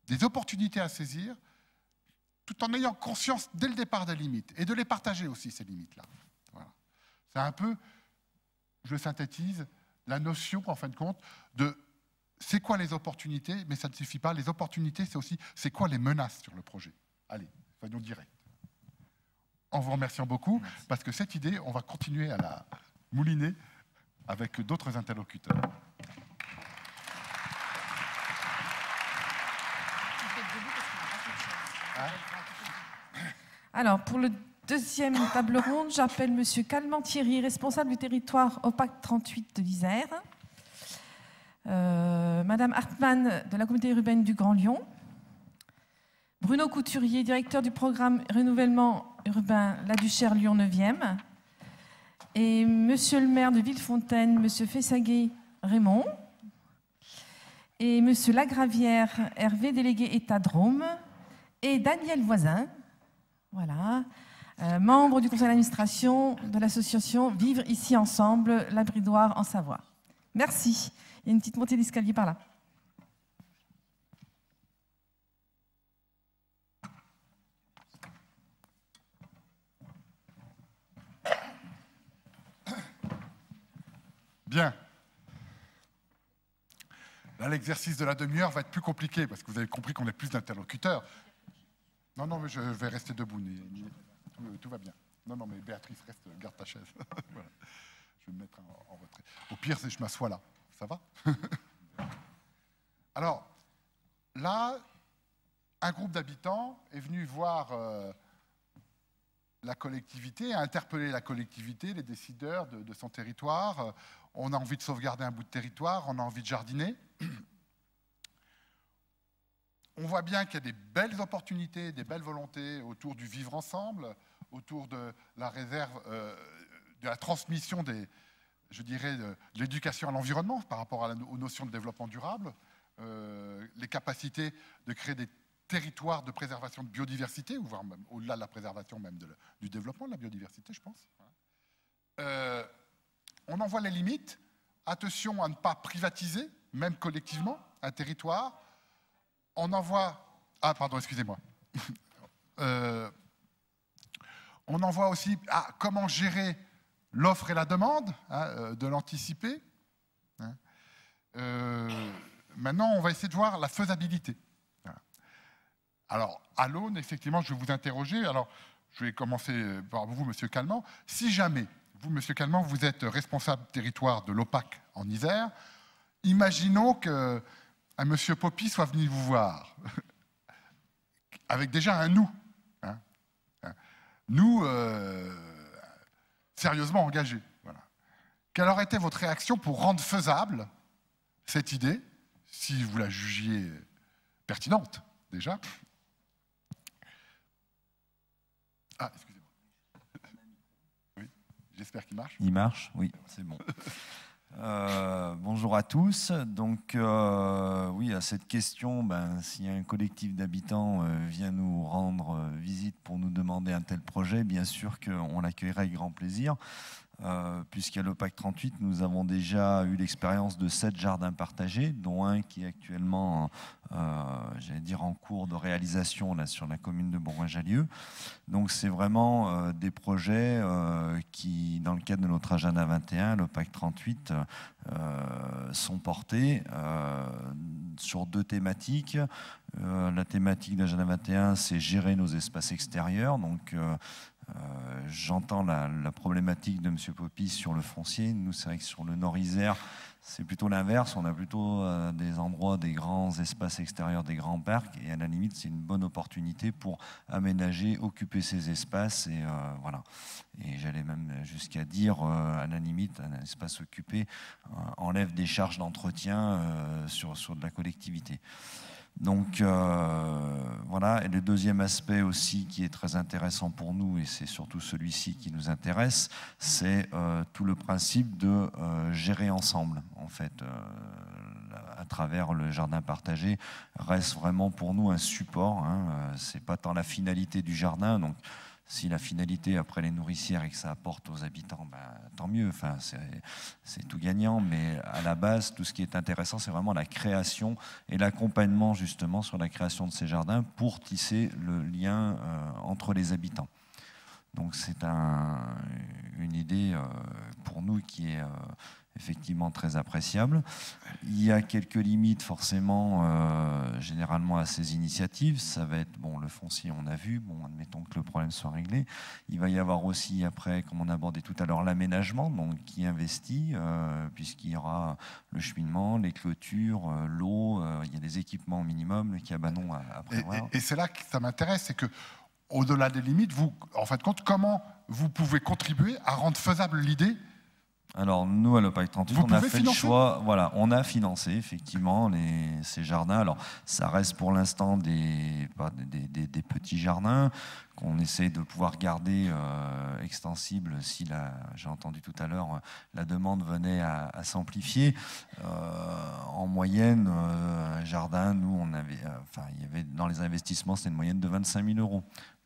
des opportunités à saisir, tout en ayant conscience dès le départ des limites, et de les partager aussi, ces limites-là. Voilà. C'est un peu, je synthétise, la notion, en fin de compte, de c'est quoi les opportunités, mais ça ne suffit pas. Les opportunités, c'est aussi, c'est quoi les menaces sur le projet. Allez, soyons directs. En vous remerciant beaucoup, parce que cette idée, on va continuer à la mouliner avec d'autres interlocuteurs. Alors, pour le deuxième table ronde, j'appelle M. Calment-Thierry, responsable du territoire OPAC 38 de l'Isère. Madame Hartmann, de la communauté urbaine du Grand Lyon. Bruno Couturier, directeur du programme renouvellement urbain La Duchère Lyon 9e. Et Monsieur le maire de Villefontaine, Monsieur Fessaguet Raymond. Et Monsieur Lagravière Hervé, délégué État Drôme. Et Daniel Voisin, voilà, membre du conseil d'administration de l'association Vivre ici ensemble, la Bridoire en Savoie. Merci. Il y a une petite montée d'escalier par là. Bien. Là, l'exercice de la demi-heure va être plus compliqué parce que vous avez compris qu'on est plus d'interlocuteurs. Non, non, mais je vais rester debout. Tout va bien. Non, non, mais Béatrice, reste, garde ta chaise. Voilà. Je vais me mettre en retrait. Au pire, je m'assois là. Ça va? Alors, là, un groupe d'habitants est venu voir la collectivité, a interpellé la collectivité, les décideurs de son territoire. On a envie de sauvegarder un bout de territoire, on a envie de jardiner. On voit bien qu'il y a des belles opportunités, des belles volontés autour du vivre ensemble, autour de la réserve, de la transmission des, je dirais, de l'éducation à l'environnement par rapport aux notions de développement durable, les capacités de créer des territoires de préservation de biodiversité, ou voire même au-delà de la préservation même du développement de la biodiversité, je pense. On en voit les limites. Attention à ne pas privatiser, même collectivement, un territoire. On en voit... Ah, pardon, excusez-moi. On en voit aussi comment gérer l'offre et la demande, de l'anticiper. Maintenant, on va essayer de voir la faisabilité. Alors, à l'aune, effectivement, je vais vous interroger. Alors, je vais commencer par vous, Monsieur Calment. Si jamais, vous, Monsieur Calment, vous êtes responsable territoire de l'OPAC en Isère, imaginons qu'un Monsieur Poppy soit venu vous voir, avec déjà un nous. Nous, sérieusement engagés. Voilà. Quelle aurait été votre réaction pour rendre faisable cette idée, si vous la jugiez pertinente, déjà? Ah, excusez-moi. Oui, j'espère qu'il marche. Il marche, oui, c'est bon. Bonjour à tous. Donc, oui, à cette question, si un collectif d'habitants vient nous rendre visite pour nous demander un tel projet, bien sûr qu'on l'accueillerait avec grand plaisir. Puisqu'à l'OPAC 38, nous avons déjà eu l'expérience de 7 jardins partagés, dont un qui est actuellement, j'allais dire, en cours de réalisation là, sur la commune de Bourgoin-Jallieu. Donc c'est vraiment des projets qui, dans le cadre de notre agenda 21, l'OPAC 38, sont portés sur 2 thématiques. La thématique de l'agenda 21, c'est gérer nos espaces extérieurs. Donc j'entends la problématique de M. Poppy sur le foncier. Nous, c'est vrai que sur le Nord-Isère, c'est plutôt l'inverse. On a plutôt des endroits, des grands espaces extérieurs, des grands parcs. Et à la limite, c'est une bonne opportunité pour aménager, occuper ces espaces. Et voilà. Et j'allais même jusqu'à dire, à la limite, un espace occupé enlève des charges d'entretien sur de la collectivité. Donc voilà, et le deuxième aspect aussi qui est très intéressant pour nous, et c'est surtout celui-ci qui nous intéresse, c'est tout le principe de gérer ensemble, en fait, à travers le jardin partagé, reste vraiment pour nous un support, c'est pas tant la finalité du jardin, donc Si la finalité, après les nourricières, et que ça apporte aux habitants, ben, tant mieux, enfin, c'est tout gagnant. Mais à la base, tout ce qui est intéressant, c'est vraiment la création et l'accompagnement justement sur la création de ces jardins pour tisser le lien entre les habitants. Donc c'est une idée pour nous qui est effectivement très appréciable. Il y a quelques limites forcément, généralement à ces initiatives. Ça va être, bon, le foncier, on a vu, bon, admettons que le problème soit réglé. Il va y avoir aussi après, comme on abordait tout à l'heure, l'aménagement, donc qui investit, puisqu'il y aura le cheminement, les clôtures, l'eau, il y a des équipements au minimum, le cabanon à prévoir. Et c'est là que ça m'intéresse, c'est que au-delà des limites, vous, en fin de compte, comment vous pouvez contribuer à rendre faisable l'idée? Alors nous, à l'OPAC 38, on a fait le choix, voilà, on a financé effectivement ces jardins. Alors ça reste pour l'instant des petits jardins qu'on essaie de pouvoir garder extensibles si, j'ai entendu tout à l'heure, la demande venait à s'amplifier. En moyenne, un jardin, nous, il y avait dans les investissements, c'était une moyenne de 25 000 €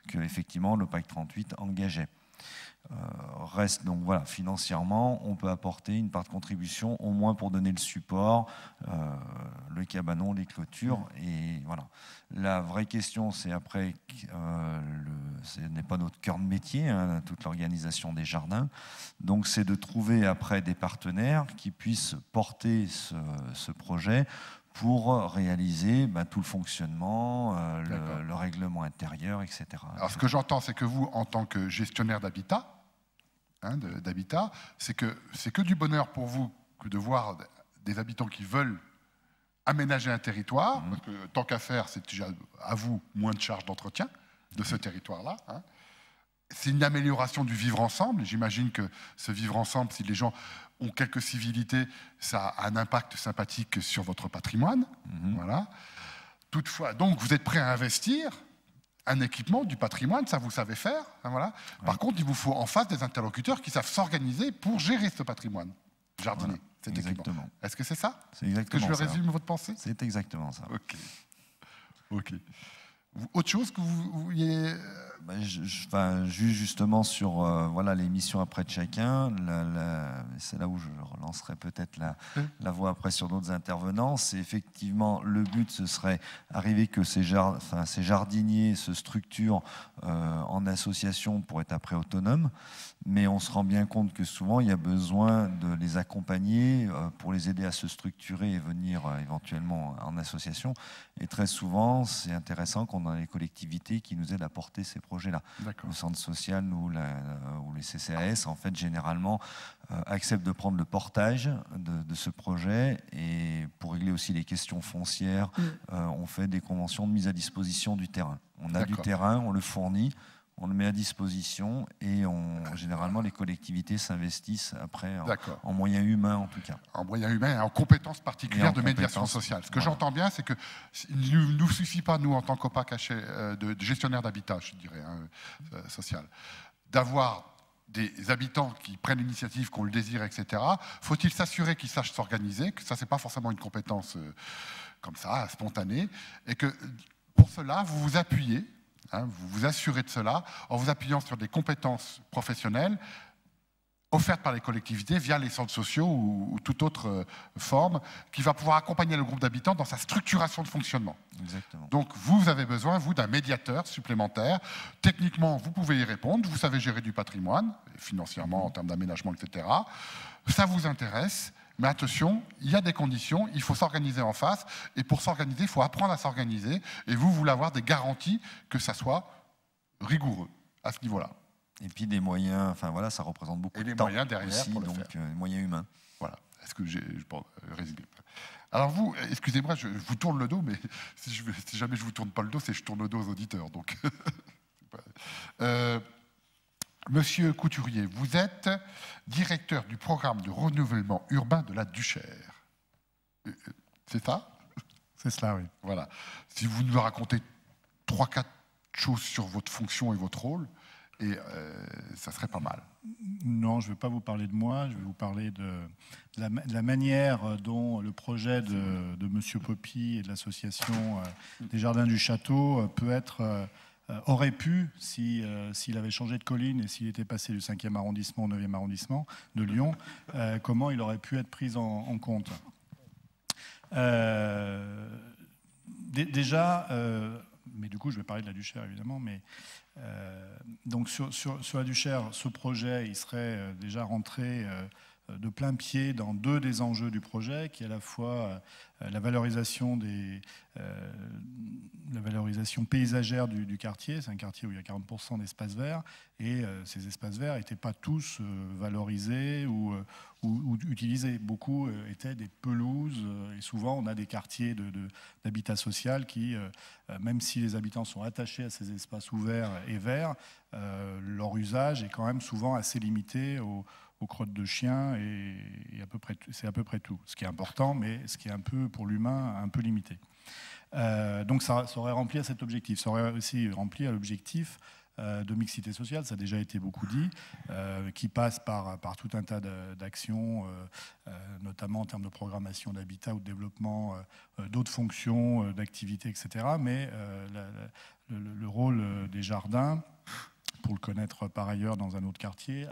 que effectivement l'OPAC 38 engageait. Reste donc voilà, financièrement, on peut apporter une part de contribution au moins pour donner le support, le cabanon, les clôtures, et voilà. La vraie question, c'est après, ce n'est pas notre cœur de métier, hein, toute l'organisation des jardins, donc c'est de trouver après des partenaires qui puissent porter ce projet pour réaliser tout le fonctionnement, le règlement intérieur, etc. Alors ce que j'entends, c'est que vous, en tant que gestionnaire d'habitat, c'est que du bonheur pour vous que de voir des habitants qui veulent aménager un territoire, parce que tant qu'à faire, c'est déjà à vous moins de charges d'entretien de ce territoire-là. Hein. C'est une amélioration du vivre ensemble. J'imagine que ce vivre ensemble, si les gens ont quelques civilités, ça a un impact sympathique sur votre patrimoine. Voilà. Toutefois, donc vous êtes prêt à investir un équipement du patrimoine, ça vous savez faire. Hein, voilà. Par contre, il vous faut en face des interlocuteurs qui savent s'organiser pour gérer ce patrimoine jardinier. Voilà, cet équipement. Est-ce que c'est ça? C'est exactement ça. Est-ce que je résume votre pensée? C'est exactement ça. Ok. Autre chose que vous vouliez... Juste justement sur voilà, les missions après de chacun, c'est là où je relancerai peut-être la voie après sur d'autres intervenants. C'est effectivement le but, ce serait arriver que ces jardiniers se structurent en association pour être après autonomes, mais on se rend bien compte que souvent il y a besoin de les accompagner pour les aider à se structurer et venir éventuellement en association. Et très souvent, c'est intéressant qu'on ait les collectivités qui nous aident à porter ces projets-là. Le centre social ou les CCAS, en fait, généralement, acceptent de prendre le portage de ce projet. Et pour régler aussi les questions foncières, on fait des conventions de mise à disposition du terrain. On a du terrain, on le fournit, on le met à disposition et généralement les collectivités s'investissent après en moyens humains en tout cas. En moyens humains et en compétences particulières de médiation sociale. Ce que j'entends bien, c'est qu'il ne nous suffit pas, nous, en tant qu'OPAC de gestionnaire d'habitat, je dirais, social, d'avoir des habitants qui prennent l'initiative, qu'on le désire, etc. Faut-il s'assurer qu'ils sachent s'organiser, que ça, c'est pas forcément une compétence comme ça, spontanée, et que pour cela, vous vous appuyez, vous vous assurez de cela en vous appuyant sur des compétences professionnelles offertes par les collectivités via les centres sociaux ou toute autre forme qui va pouvoir accompagner le groupe d'habitants dans sa structuration de fonctionnement. Exactement. Donc vous avez besoin, vous, d'un médiateur supplémentaire. Techniquement, vous pouvez y répondre, vous savez gérer du patrimoine, financièrement, en termes d'aménagement, etc. Ça vous intéresse. Mais attention, il y a des conditions, il faut s'organiser en face, et pour s'organiser, il faut apprendre à s'organiser, et vous voulez avoir des garanties que ça soit rigoureux à ce niveau-là. Et puis des moyens, enfin voilà, ça représente beaucoup de temps. Et des moyens derrière aussi, pour le donc faire. Moyens humains. Voilà, est-ce que j'ai résumé? Alors vous, excusez-moi, je vous tourne le dos, mais si jamais je vous tourne pas le dos, c'est que je tourne le dos aux auditeurs. Donc. Monsieur Couturier, vous êtes directeur du programme de renouvellement urbain de la Duchère. C'est ça? C'est cela, oui. Voilà. Si vous nous racontez 3-4 choses sur votre fonction et votre rôle, ça serait pas mal. Non, je ne vais pas vous parler de moi, je vais vous parler de la manière dont le projet de Monsieur Poppy et de l'association des Jardins du Château peut être aurait pu, s'il avait changé de colline et s'il était passé du 5e arrondissement au 9e arrondissement de Lyon, comment il aurait pu être pris en compte. Déjà, mais du coup je vais parler de la Duchère évidemment, mais donc sur la Duchère, ce projet il serait déjà rentré de plein pied dans deux des enjeux du projet, qui est à la fois la valorisation paysagère du quartier. C'est un quartier où il y a 40% d'espaces verts, et ces espaces verts n'étaient pas tous valorisés ou utilisés. Beaucoup étaient des pelouses, et souvent on a des quartiers d'habitat social qui, même si les habitants sont attachés à ces espaces ouverts et verts, leur usage est quand même souvent assez limité aux crottes de chiens, et c'est à peu près tout. Ce qui est important, mais ce qui est un peu, pour l'humain, un peu limité. Donc ça aurait rempli à cet objectif. Ça aurait aussi rempli à l'objectif de mixité sociale, ça a déjà été beaucoup dit, qui passe par tout un tas d'actions, notamment en termes de programmation d'habitat ou de développement d'autres fonctions, d'activités, etc. Mais le rôle des jardins, pour le connaître par ailleurs dans un autre quartier,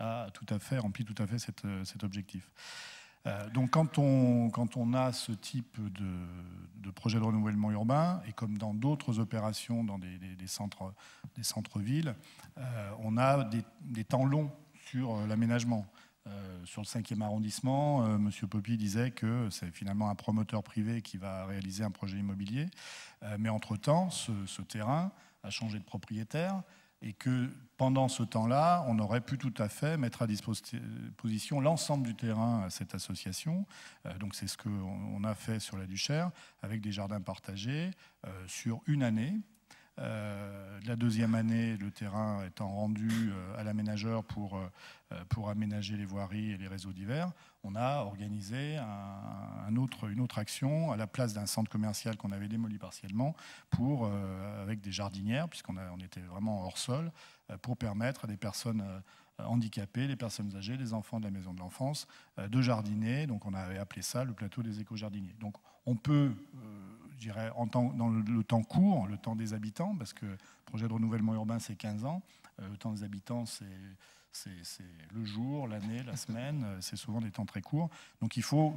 remplit tout à fait cet objectif. Donc quand on a ce type de projet de renouvellement urbain, et comme dans d'autres opérations dans des centres-villes, on a des temps longs sur l'aménagement. Sur le 5e arrondissement, M. Poppy disait que c'est finalement un promoteur privé qui va réaliser un projet immobilier, mais entre-temps, ce terrain a changé de propriétaire, et que pendant ce temps-là, on aurait pu tout à fait mettre à disposition l'ensemble du terrain à cette association. Donc c'est ce qu'on a fait sur la Duchère, avec des jardins partagés sur une année. La deuxième année, le terrain étant rendu à l'aménageur pour aménager les voiries et les réseaux divers, on a organisé une autre action à la place d'un centre commercial qu'on avait démoli partiellement, avec des jardinières, puisqu'on était vraiment hors sol, pour permettre à des personnes handicapées, les personnes âgées, les enfants de la maison de l'enfance, de jardiner. Donc on avait appelé ça le plateau des éco-jardiniers. Donc on peut, je dirais, dans le temps court, le temps des habitants, parce que le projet de renouvellement urbain c'est 15 ans, le temps des habitants c'est le jour, l'année, la semaine, c'est souvent des temps très courts. Donc il faut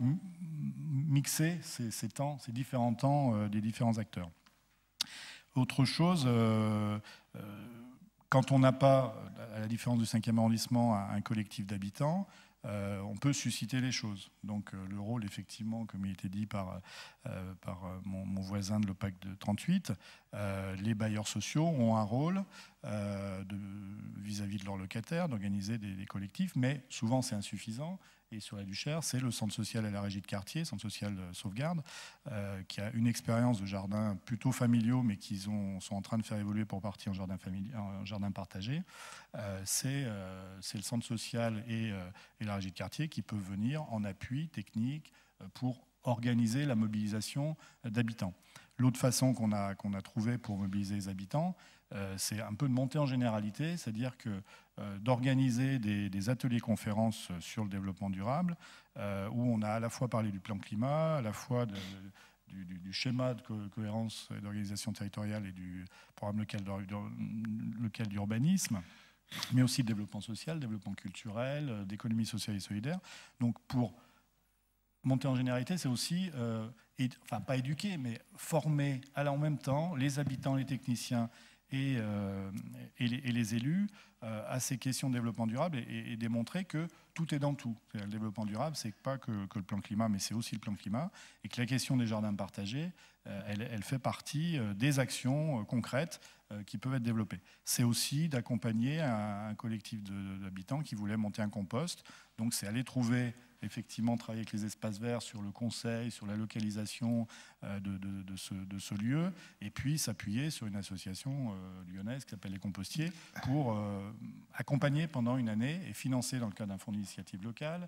mixer ces différents temps des différents acteurs. Autre chose, quand on n'a pas, à la différence du 5e arrondissement, un collectif d'habitants, on peut susciter les choses. Donc le rôle, effectivement, comme il a été dit par mon voisin de l'OPAC de 38, les bailleurs sociaux ont un rôle vis-à-vis de leurs locataires, d'organiser des collectifs, mais souvent c'est insuffisant. Et sur la Duchère, c'est le centre social et la régie de quartier, centre social Sauvegarde, qui a une expérience de jardins plutôt familiaux, mais qu'ils sont en train de faire évoluer pour partie en jardin partagé. C'est le centre social et la régie de quartier qui peuvent venir en appui technique pour organiser la mobilisation d'habitants. L'autre façon qu'on a trouvée pour mobiliser les habitants, c'est un peu de monter en généralité, c'est-à-dire que d'organiser des ateliers-conférences sur le développement durable, où on a à la fois parlé du plan climat, à la fois du schéma de cohérence et d'organisation territoriale et du programme local d'urbanisme, mais aussi de développement social, développement culturel, d'économie sociale et solidaire. Donc pour monter en généralité, c'est aussi, pas éduquer, mais former en même temps les habitants, les techniciens et les élus à ces questions de développement durable, et démontrer que tout est dans tout. Le développement durable, c'est pas que le plan climat, mais c'est aussi le plan climat, et que la question des jardins partagés, elle fait partie des actions concrètes qui peuvent être développées. C'est aussi d'accompagner un collectif d'habitants qui voulait monter un compost. Donc c'est aller trouver, effectivement, travailler avec les espaces verts sur le conseil, sur la localisation de ce lieu, et puis s'appuyer sur une association lyonnaise qui s'appelle les Compostiers pour accompagner pendant une année et financer, dans le cadre d'un fonds d'initiative locale,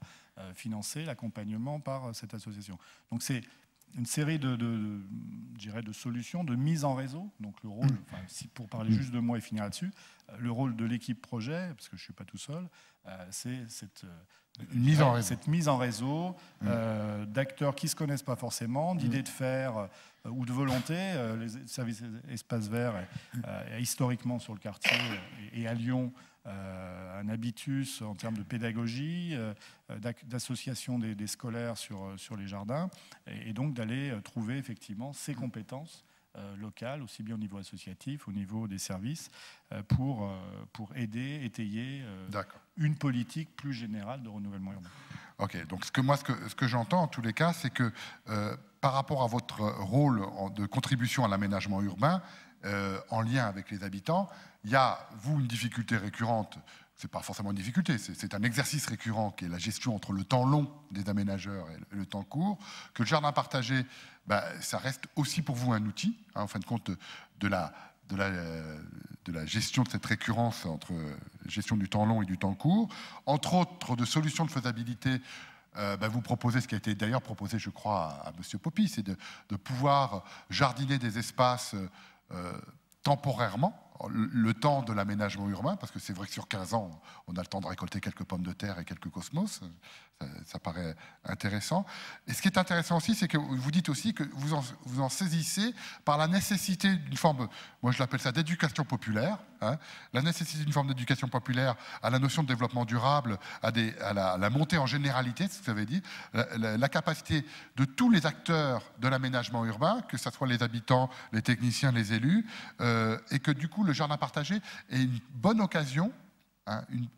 financer l'accompagnement par cette association. Donc c'est une série de solutions, de mise en réseau. Donc le rôle, pour parler juste de moi et finir là-dessus, le rôle de l'équipe projet, parce que je ne suis pas tout seul, c'est cette mise en réseau d'acteurs qui ne se connaissent pas forcément, d'idées de faire ou de volonté. Les services espaces verts historiquement sur le quartier et à Lyon un habitus en termes de pédagogie, d'association des scolaires sur les jardins, et donc d'aller trouver effectivement ces compétences locales, aussi bien au niveau associatif, au niveau des services, pour aider, étayer une politique plus générale de renouvellement urbain. Ok, donc ce que j'entends en tous les cas, c'est que par rapport à votre rôle de contribution à l'aménagement urbain, en lien avec les habitants, il y a, vous, une difficulté récurrente. C'est pas forcément une difficulté, c'est un exercice récurrent qui est la gestion entre le temps long des aménageurs et le temps court. Que le jardin partagé, ça reste aussi pour vous un outil, en fin de compte, de la gestion de cette récurrence entre gestion du temps long et du temps court. Entre autres, de solutions de faisabilité, vous proposez ce qui a été d'ailleurs proposé, je crois, à M. Poppy, c'est de pouvoir jardiner des espaces temporairement, le temps de l'aménagement urbain, parce que c'est vrai que sur 15 ans, on a le temps de récolter quelques pommes de terre et quelques cosmos. Ça paraît intéressant. Et ce qui est intéressant aussi, c'est que vous dites aussi que vous en saisissez par la nécessité d'une forme, moi je l'appelle ça d'éducation populaire, la nécessité d'une forme d'éducation populaire à la notion de développement durable, à la montée en généralité, c'est ce que vous avez dit, la capacité de tous les acteurs de l'aménagement urbain, que ce soit les habitants, les techniciens, les élus, et que du coup le jardin partagé est une bonne occasion,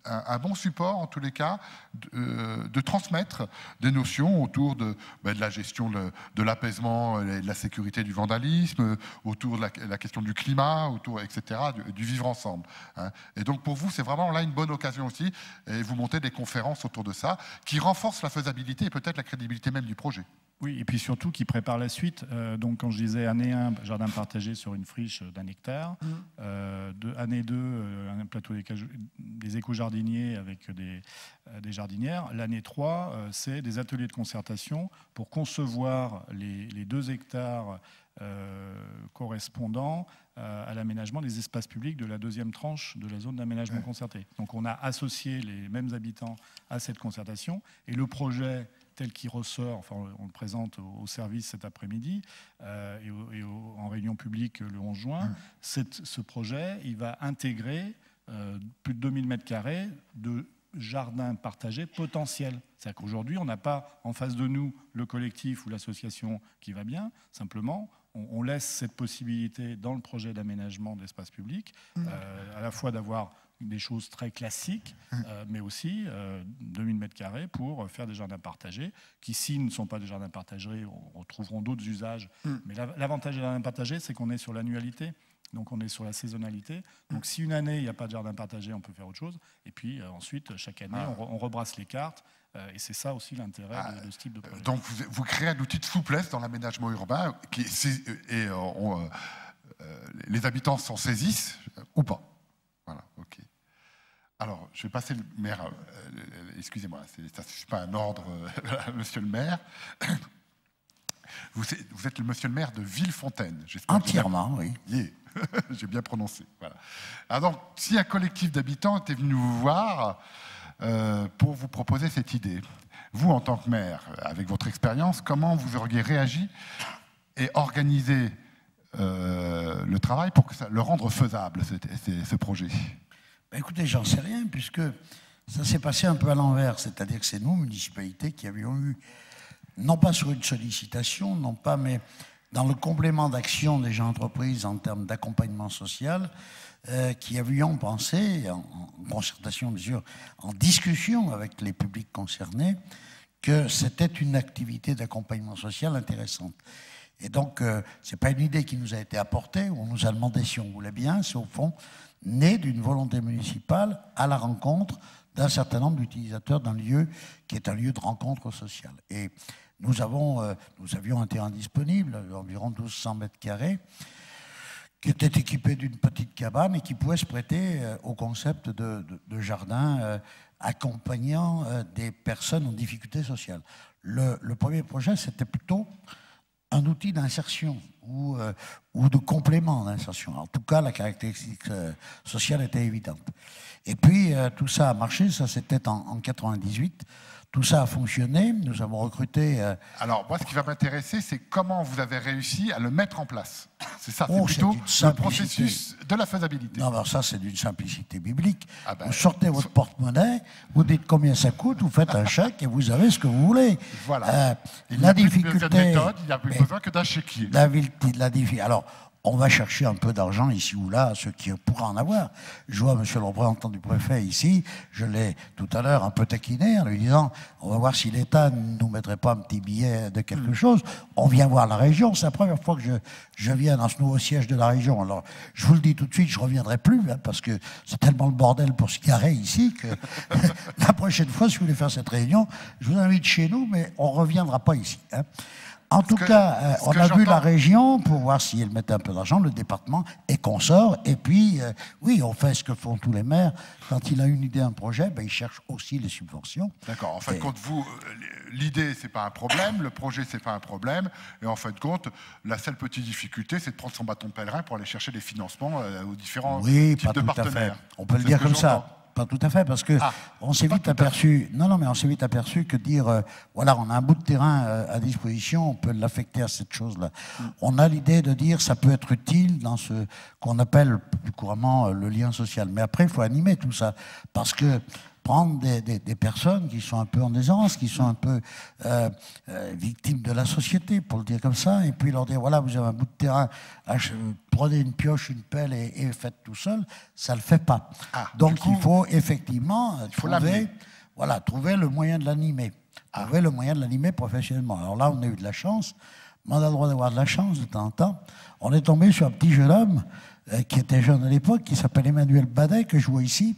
un bon support en tous les cas de transmettre des notions autour de la gestion de l'apaisement et de la sécurité du vandalisme, autour de la question du climat, autour, etc., du vivre ensemble. Et donc pour vous, c'est vraiment là une bonne occasion aussi, et vous montez des conférences autour de ça, qui renforcent la faisabilité et peut-être la crédibilité même du projet. Oui, et puis surtout qui prépare la suite. Donc, quand je disais année 1, jardin partagé sur une friche d'1 hectare, année 2, un plateau des éco-jardiniers avec des jardinières. L'année 3, c'est des ateliers de concertation pour concevoir les 2 hectares correspondant à l'aménagement des espaces publics de la 2e tranche de la zone d'aménagement concerté. Donc, on a associé les mêmes habitants à cette concertation, et le projet tel qu'il ressort, enfin on le présente au service cet après-midi et en réunion publique le 11 juin, ce projet, il va intégrer plus de 2000 m² de jardins partagés potentiels. C'est-à-dire qu'aujourd'hui, on n'a pas en face de nous le collectif ou l'association qui va bien, simplement on laisse cette possibilité dans le projet d'aménagement d'espace public, à la fois d'avoir des choses très classiques, mais aussi 2000 m² pour faire des jardins partagés, qui, s'ils ne sont pas des jardins partagés, on retrouveront d'autres usages. Mais l'avantage des jardins partagés, c'est qu'on est sur l'annualité, donc on est sur la saisonnalité. Donc si une année, il n'y a pas de jardin partagé, on peut faire autre chose. Et puis ensuite, chaque année, on rebrasse les cartes. Et c'est ça aussi l'intérêt de ce type de projet. Donc vous créez un outil de souplesse dans l'aménagement urbain, les habitants s'en saisissent ou pas. Voilà, ok. Alors, je vais passer le maire. Excusez-moi, ça ne suit pas un ordre, monsieur le maire. Vous êtes le monsieur le maire de Villefontaine. Entièrement, oui. Yeah. J'ai bien prononcé. Voilà. Alors, donc, si un collectif d'habitants était venu vous voir pour vous proposer cette idée, vous, en tant que maire, avec votre expérience, comment vous auriez réagi et organisé le travail pour le rendre faisable, ce projet? Écoutez, j'en sais rien, puisque ça s'est passé un peu à l'envers. C'est-à-dire que c'est nous, municipalités, qui avions eu, non pas sur une sollicitation, non pas, mais dans le complément d'action des gens entreprises en termes d'accompagnement social, qui avions pensé, en concertation, bien sûr, en discussion avec les publics concernés, que c'était une activité d'accompagnement social intéressante. Et donc, ce n'est pas une idée qui nous a été apportée, où on nous a demandé si on voulait bien, c'est au fond né d'une volonté municipale à la rencontre d'un certain nombre d'utilisateurs d'un lieu qui est un lieu de rencontre sociale. Et nous avions un terrain disponible, environ 1200 m², qui était équipé d'une petite cabane et qui pouvait se prêter au concept de jardin accompagnant des personnes en difficulté sociale. Le premier projet, c'était plutôt un outil d'insertion ou de complément d'insertion. En tout cas, la caractéristique sociale était évidente. Et puis, tout ça a marché, ça c'était en 98. Tout ça a fonctionné, nous avons recruté... Alors, moi, ce qui va m'intéresser, c'est comment vous avez réussi à le mettre en place. C'est ça, Oh, c'est plutôt c'est le d'une processus de la faisabilité. Non, alors ça, c'est d'une simplicité biblique. Ah ben, vous sortez votre porte-monnaie, vous dites combien ça coûte, vous faites un chèque et vous avez ce que vous voulez. Voilà. Il n'y La a plus besoin de difficulté... méthode, il n'y a plus besoin que d'un chéquier. Alors, on va chercher un peu d'argent ici ou là, ceux qui pourraient en avoir. Je vois monsieur le représentant du préfet ici, je l'ai tout à l'heure un peu taquiné en lui disant on va voir si l'État ne nous mettrait pas un petit billet de quelque chose. On vient voir la région, c'est la première fois que je viens dans ce nouveau siège de la région. Alors, je vous le dis tout de suite, je ne reviendrai plus, hein, parce que c'est tellement le bordel pour se garer ici que la prochaine fois, si vous voulez faire cette réunion, je vous invite chez nous, mais on ne reviendra pas ici. Hein. En tout cas, on a vu la région pour voir si elle mettait un peu d'argent, le département et consorts. Et puis, oui, on fait ce que font tous les maires. Quand il a une idée, un projet, ben, il cherche aussi les subventions. D'accord. En fin de compte, vous, l'idée, c'est pas un problème, le projet, c'est pas un problème. Et en fin de compte, la seule petite difficulté, c'est de prendre son bâton de pèlerin pour aller chercher des financements aux différents types de partenaires. On peut le dire comme ça. Pas tout à fait, parce que on s'est vite aperçu. Non, mais on s'est vite aperçu que dire, voilà, on a un bout de terrain à disposition, on peut l'affecter à cette chose-là. On a l'idée de dire, ça peut être utile dans ce qu'on appelle plus couramment le lien social. Mais après, il faut animer tout ça, parce que prendre des personnes qui sont un peu en déshérence, qui sont un peu victimes de la société, pour le dire comme ça, et puis leur dire, voilà, vous avez un bout de terrain, prenez une pioche, une pelle et faites tout seul, ça ne le fait pas. Donc il faut effectivement trouver le moyen de l'animer. Trouver le moyen de l'animer professionnellement. Alors là, on a eu de la chance, mais on a le droit d'avoir de la chance de temps en temps. On est tombé sur un petit jeune homme qui était jeune à l'époque, qui s'appelle Emmanuel Badet, que je vois ici,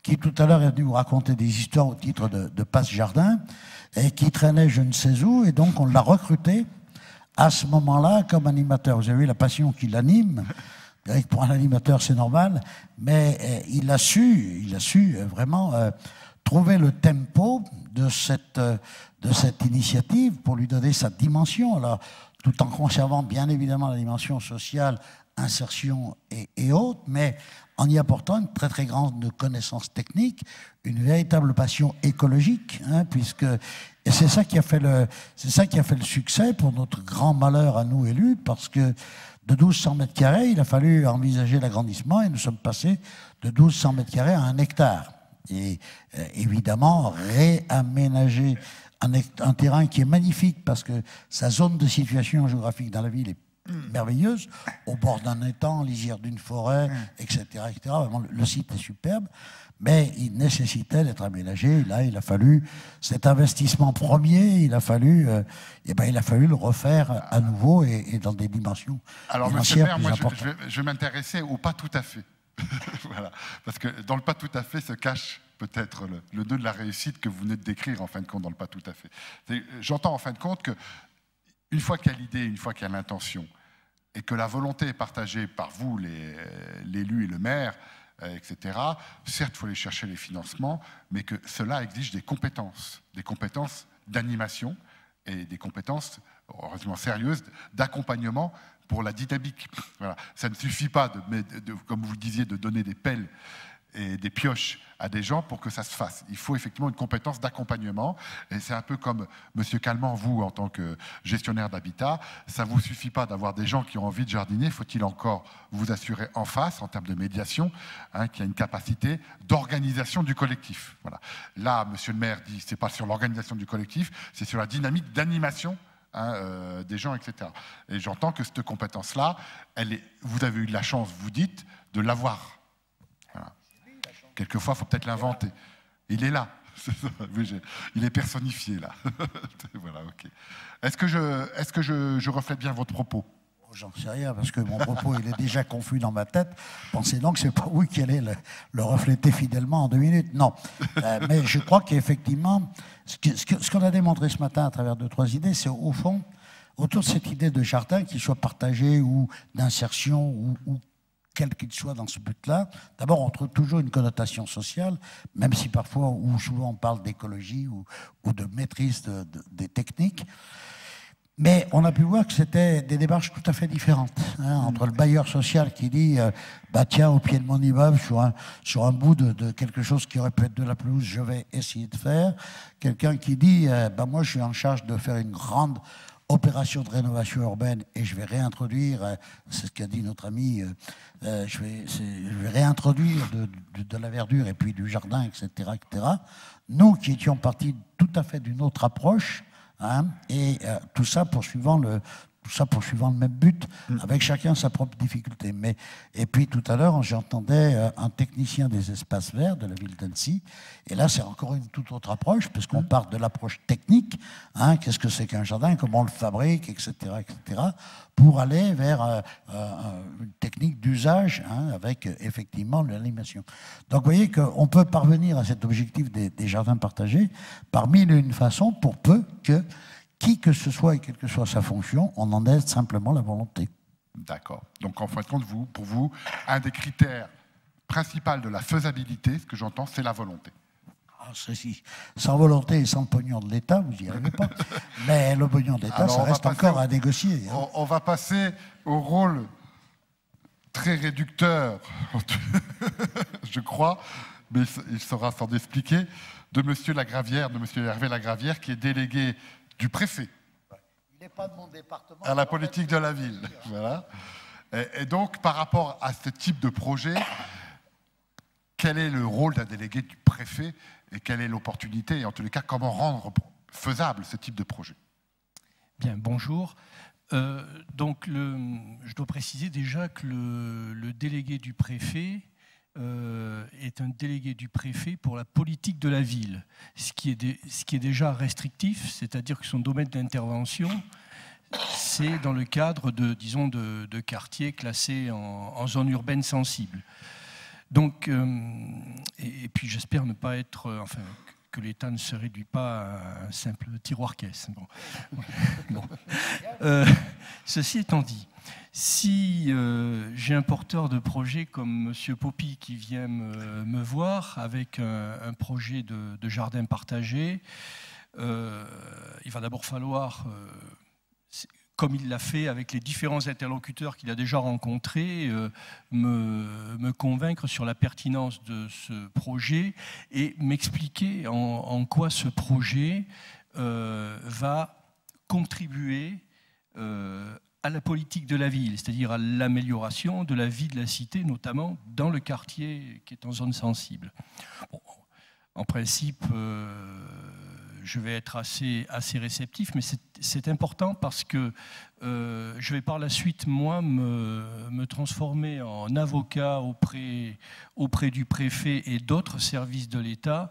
qui tout à l'heure est venu vous raconter des histoires au titre de Passe-Jardin, et qui traînait je ne sais où, et donc on l'a recruté à ce moment-là comme animateur. Vous avez vu la passion qui l'anime. Pour un animateur, c'est normal, mais il a su vraiment trouver le tempo de cette initiative pour lui donner sa dimension, alors, tout en conservant bien évidemment la dimension sociale, insertion et autres, mais en y apportant une très très grande connaissance technique, une véritable passion écologique, hein, et c'est ça qui a fait le succès pour notre grand malheur à nous élus, parce que de 1200 mètres carrés, il a fallu envisager l'agrandissement et nous sommes passés de 1200 mètres carrés à 1 hectare. Et évidemment, réaménager un terrain qui est magnifique parce que sa zone de situation géographique dans la ville est merveilleuse, au bord d'un étang, lisière d'une forêt, etc. Vraiment, le site est superbe, mais il nécessitait d'être aménagé. Là, il a fallu cet investissement premier, il a fallu le refaire à nouveau et dans des dimensions. Alors, monsieur le maire, moi, je vais m'intéresser au pas tout à fait. Voilà. Parce que dans le pas tout à fait se cache peut-être le nœud de la réussite que vous venez de décrire, en fin de compte, dans le pas tout à fait. J'entends, en fin de compte, que une fois qu'il y a l'idée, une fois qu'il y a l'intention, et que la volonté est partagée par vous, l'élu et le maire, etc., certes, il faut aller chercher les financements, mais que cela exige des compétences d'animation et des compétences heureusement sérieuses d'accompagnement pour la dynamique. Voilà. Ça ne suffit pas, comme vous le disiez, de donner des pelles et des pioches à des gens pour que ça se fasse. Il faut effectivement une compétence d'accompagnement. Et c'est un peu comme M. Calment, vous, en tant que gestionnaire d'habitat, ça ne vous suffit pas d'avoir des gens qui ont envie de jardiner, faut-il encore vous assurer en face, en termes de médiation, qu'il y a une capacité d'organisation du collectif. Voilà. Là, M. le maire dit, c'est pas sur l'organisation du collectif, c'est sur la dynamique d'animation des gens, etc. Et j'entends que cette compétence-là, vous avez eu de la chance, vous dites, de l'avoir. Voilà. Quelquefois, il faut peut-être l'inventer. Il est là. Il est personnifié, là. Voilà, ok. Est-ce que je reflète bien votre propos ? J'en sais rien, parce que mon propos, il est déjà confus dans ma tête. Pensez donc que ce n'est pas vous qui allez le refléter fidèlement en 2 minutes. Non. Mais je crois qu'effectivement, ce qu'on a démontré ce matin à travers 2-3 idées, c'est au fond, autour de cette idée de jardin, qu'il soit partagé ou d'insertion ou quel qu'il soit dans ce but-là, d'abord, on trouve toujours une connotation sociale, même si parfois ou souvent on parle d'écologie ou de maîtrise des techniques. Mais on a pu voir que c'était des démarches tout à fait différentes. Entre le bailleur social qui dit bah tiens, au pied de mon immeuble, sur un bout de quelque chose qui aurait pu être de la pelouse, je vais essayer de faire. Quelqu'un qui dit bah moi, je suis en charge de faire une grande opération de rénovation urbaine et je vais réintroduire, c'est ce qu'a dit notre ami, je vais réintroduire de la verdure et puis du jardin, etc., etc. Nous qui étions partis tout à fait d'une autre approche, et tout ça poursuivant le même but, avec chacun sa propre difficulté. Et puis tout à l'heure, j'entendais un technicien des espaces verts de la ville d'Annecy, et là c'est encore une toute autre approche, parce qu'on part de l'approche technique, qu'est-ce que c'est qu'un jardin, comment on le fabrique, etc., pour aller vers une technique d'usage, avec effectivement l'animation. Donc vous voyez qu'on peut parvenir à cet objectif des jardins partagés par mille et une façons, pour peu que qui que ce soit et quelle que soit sa fonction, on en ait simplement la volonté. D'accord. Donc en fin de compte, pour vous, un des critères principaux de la faisabilité, ce que j'entends, c'est la volonté. Ceci, sans volonté et sans pognon de l'État, vous n'y arrivez pas. Mais le pognon de l'État, ça reste encore à négocier. On va passer au rôle très réducteur, je crois, mais il sera sans expliquer, de M. Lagravière, de M. Hervé Lagravière, qui est délégué du préfet il n'est pas de mon département, à la politique de la ville. Voilà. Et donc, par rapport à ce type de projet, quel est le rôle d'un délégué du préfet et quelle est l'opportunité, et en tous les cas, comment rendre faisable ce type de projet? Bien, bonjour. Donc, je dois préciser déjà que le délégué du préfet est un délégué du préfet pour la politique de la ville, ce qui est déjà restrictif, c'est-à-dire que son domaine d'intervention, c'est dans le cadre de quartiers classés en zone urbaine sensible. Donc, et puis j'espère ne pas être, que l'État ne se réduit pas à un simple tiroir-caisse. Bon. Ceci étant dit, si j'ai un porteur de projet comme M. Poppy qui vient me voir avec un projet de jardin partagé, il va d'abord falloir, comme il l'a fait avec les différents interlocuteurs qu'il a déjà rencontrés, me convaincre sur la pertinence de ce projet et m'expliquer en quoi ce projet va contribuer à la politique de la ville, c'est-à-dire à l'amélioration de la vie de la cité, notamment dans le quartier qui est en zone sensible. Bon, en principe, je vais être assez réceptif, mais c'est important parce que je vais par la suite, moi, me transformer en avocat auprès du préfet et d'autres services de l'État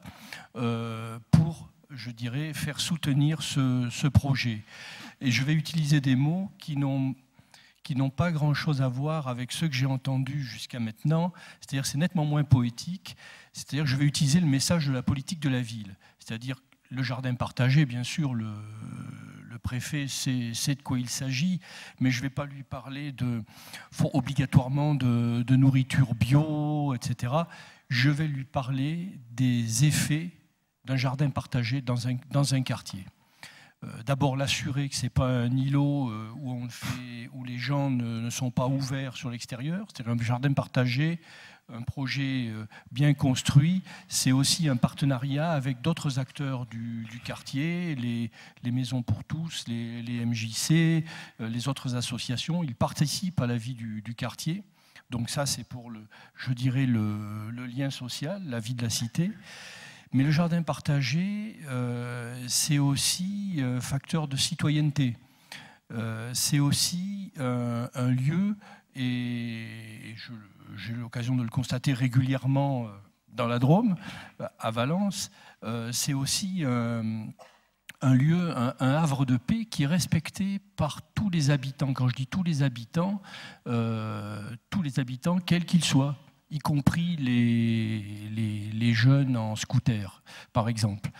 pour, je dirais, faire soutenir ce projet. Et je vais utiliser des mots qui n'ont pas grand-chose à voir avec ceux que j'ai entendus jusqu'à maintenant. C'est-à-dire c'est nettement moins poétique. C'est-à-dire que je vais utiliser le message de la politique de la ville. C'est-à-dire le jardin partagé, bien sûr, le préfet sait de quoi il s'agit, mais je ne vais pas lui parler obligatoirement de nourriture bio, etc. Je vais lui parler des effets d'un jardin partagé dans un quartier. D'abord l'assurer que ce n'est pas un îlot où les gens ne sont pas ouverts sur l'extérieur. C'est un jardin partagé, un projet bien construit. C'est aussi un partenariat avec d'autres acteurs du quartier, les Maisons pour tous, les MJC, les autres associations. Ils participent à la vie du quartier. Donc ça, c'est pour, je dirais, le lien social, la vie de la cité. Mais le jardin partagé, c'est aussi facteur de citoyenneté. C'est aussi un lieu, et j'ai l'occasion de le constater régulièrement dans la Drôme, à Valence, c'est aussi un lieu, un havre de paix qui est respecté par tous les habitants. Quand je dis tous les habitants, quels qu'ils soient, y compris les jeunes en scooter, par exemple.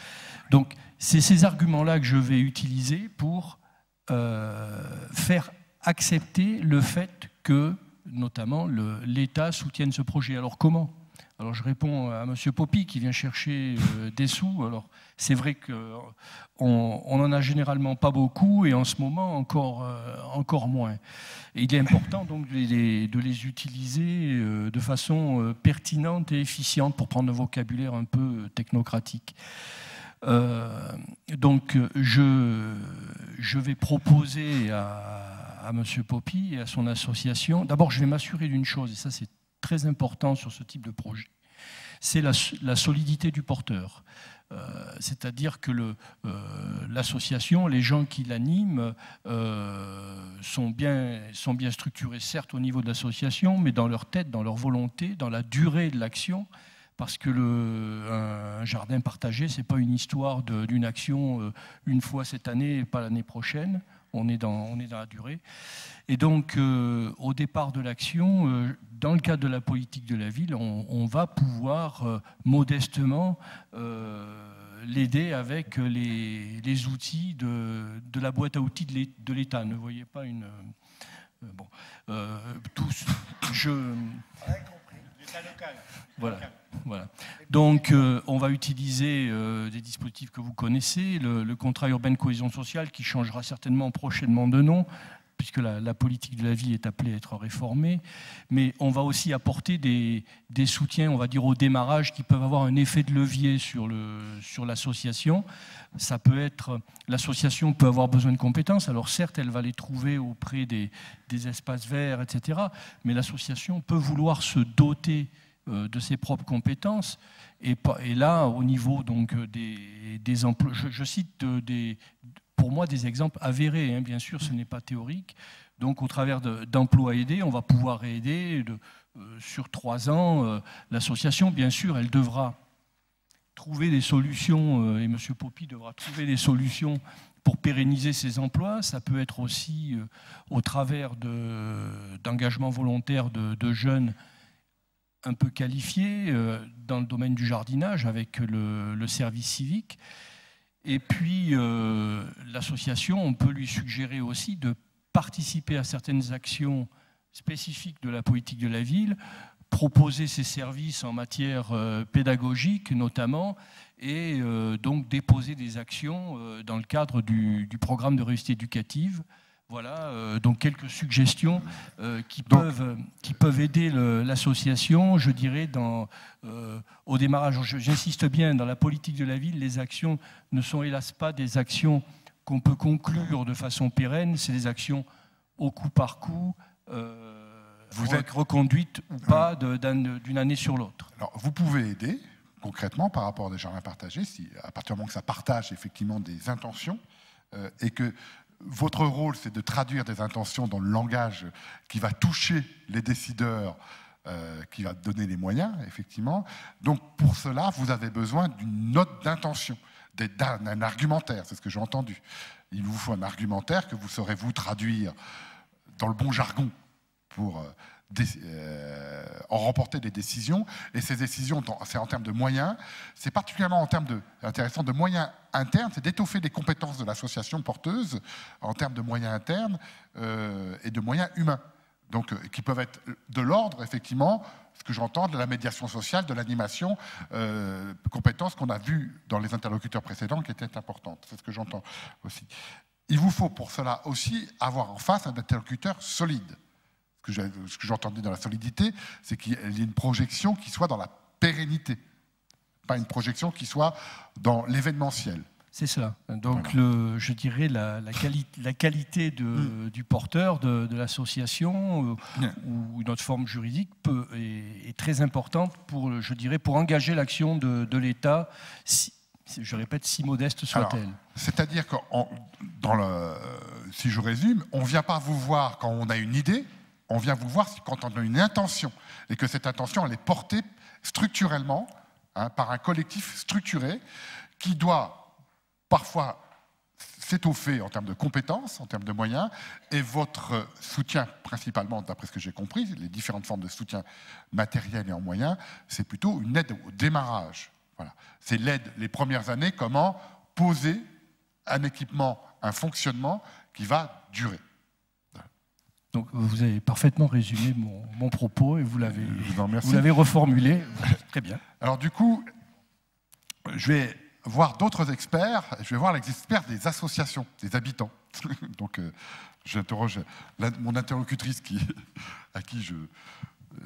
Donc, c'est ces arguments-là que je vais utiliser pour faire accepter le fait que, notamment, l'État soutienne ce projet. Alors, comment ? Alors je réponds à M. Poppy qui vient chercher des sous. Alors c'est vrai qu'on n'en a généralement pas beaucoup et en ce moment encore moins. Et il est important donc de les utiliser de façon pertinente et efficiente pour prendre un vocabulaire un peu technocratique. Donc je vais proposer à M. Poppy et à son association, d'abord je vais m'assurer d'une chose, et ça c'est très important sur ce type de projet, c'est la solidité du porteur. C'est-à-dire que l'association, les gens qui l'animent sont bien structurés, certes au niveau de l'association, mais dans leur tête, dans leur volonté, dans la durée de l'action, parce que un jardin partagé, ce n'est pas une histoire d'une action une fois cette année et pas l'année prochaine. On est dans la durée. Et donc, au départ de l'action, dans le cadre de la politique de la ville, on va pouvoir modestement l'aider avec les outils de la boîte à outils de l'État. Ne voyez pas une... bon, tous... L'État local. Voilà. Donc, on va utiliser des dispositifs que vous connaissez, le contrat urbain de cohésion sociale qui changera certainement prochainement de nom, puisque la politique de la ville est appelée à être réformée. Mais on va aussi apporter des soutiens, on va dire, au démarrage qui peuvent avoir un effet de levier sur l'association. Ça peut être, l'association peut avoir besoin de compétences. Alors certes, elle va les trouver auprès des espaces verts, etc. Mais l'association peut vouloir se doter de ses propres compétences. Et là, au niveau donc, des emplois, je cite pour moi des exemples avérés, hein, bien sûr, ce n'est pas théorique. Donc au travers d'emplois aidés, on va pouvoir aider sur 3 ans l'association. Bien sûr, elle devra trouver des solutions, et M. Poppy devra trouver des solutions pour pérenniser ces emplois. Ça peut être aussi au travers d'engagements volontaires de jeunes un peu qualifiés dans le domaine du jardinage avec le service civique. Et puis, l'association, on peut lui suggérer aussi de participer à certaines actions spécifiques de la politique de la ville, proposer ses services en matière pédagogique notamment, et donc déposer des actions dans le cadre du programme de réussite éducative. Voilà, donc quelques suggestions qui peuvent aider l'association, je dirais, au démarrage. J'insiste bien, dans la politique de la ville, les actions ne sont hélas pas des actions qu'on peut conclure de façon pérenne, c'est des actions au coup par coup, reconduites ou pas d'une année sur l'autre. Alors, vous pouvez aider concrètement par rapport à des jardins partagés, à partir du moment que ça partage effectivement des intentions et que votre rôle, c'est de traduire des intentions dans le langage qui va toucher les décideurs, qui va donner les moyens, effectivement. Donc, pour cela, vous avez besoin d'une note d'intention, d'un argumentaire, c'est ce que j'ai entendu. Il vous faut un argumentaire que vous saurez vous traduire dans le bon jargon pour en remporter des décisions. Et ces décisions, c'est en termes de moyens. C'est particulièrement en termes intéressant de moyens internes, c'est d'étoffer les compétences de l'association porteuse en termes de moyens internes et de moyens humains. Donc, qui peuvent être de l'ordre, effectivement, ce que j'entends, de la médiation sociale, de l'animation, compétences qu'on a vues dans les interlocuteurs précédents qui étaient importantes. C'est ce que j'entends aussi. Il vous faut pour cela aussi avoir en face un interlocuteur solide. Ce que j'entendais dans la solidité, c'est qu'il y ait une projection qui soit dans la pérennité, pas une projection qui soit dans l'événementiel. C'est cela. Donc, voilà. Je dirais la qualité du porteur de l'association ou une autre forme juridique est très importante pour engager l'action de l'État, je répète, si modeste soit-elle. C'est-à-dire que, si je résume, on ne vient pas vous voir quand on a une idée, on vient vous voir quand on a une intention, et que cette intention, elle est portée structurellement par un collectif structuré qui doit parfois s'étoffer en termes de compétences, en termes de moyens, et votre soutien, principalement, d'après ce que j'ai compris, les différentes formes de soutien matériel et en moyens, c'est plutôt une aide au démarrage. Voilà. C'est l'aide les premières années, comment poser un équipement, un fonctionnement qui va durer. Donc vous avez parfaitement résumé mon propos et vous l'avez reformulé. Très bien. Alors du coup, je vais voir d'autres experts. Je vais voir les experts des associations, des habitants. Donc j'interroge mon interlocutrice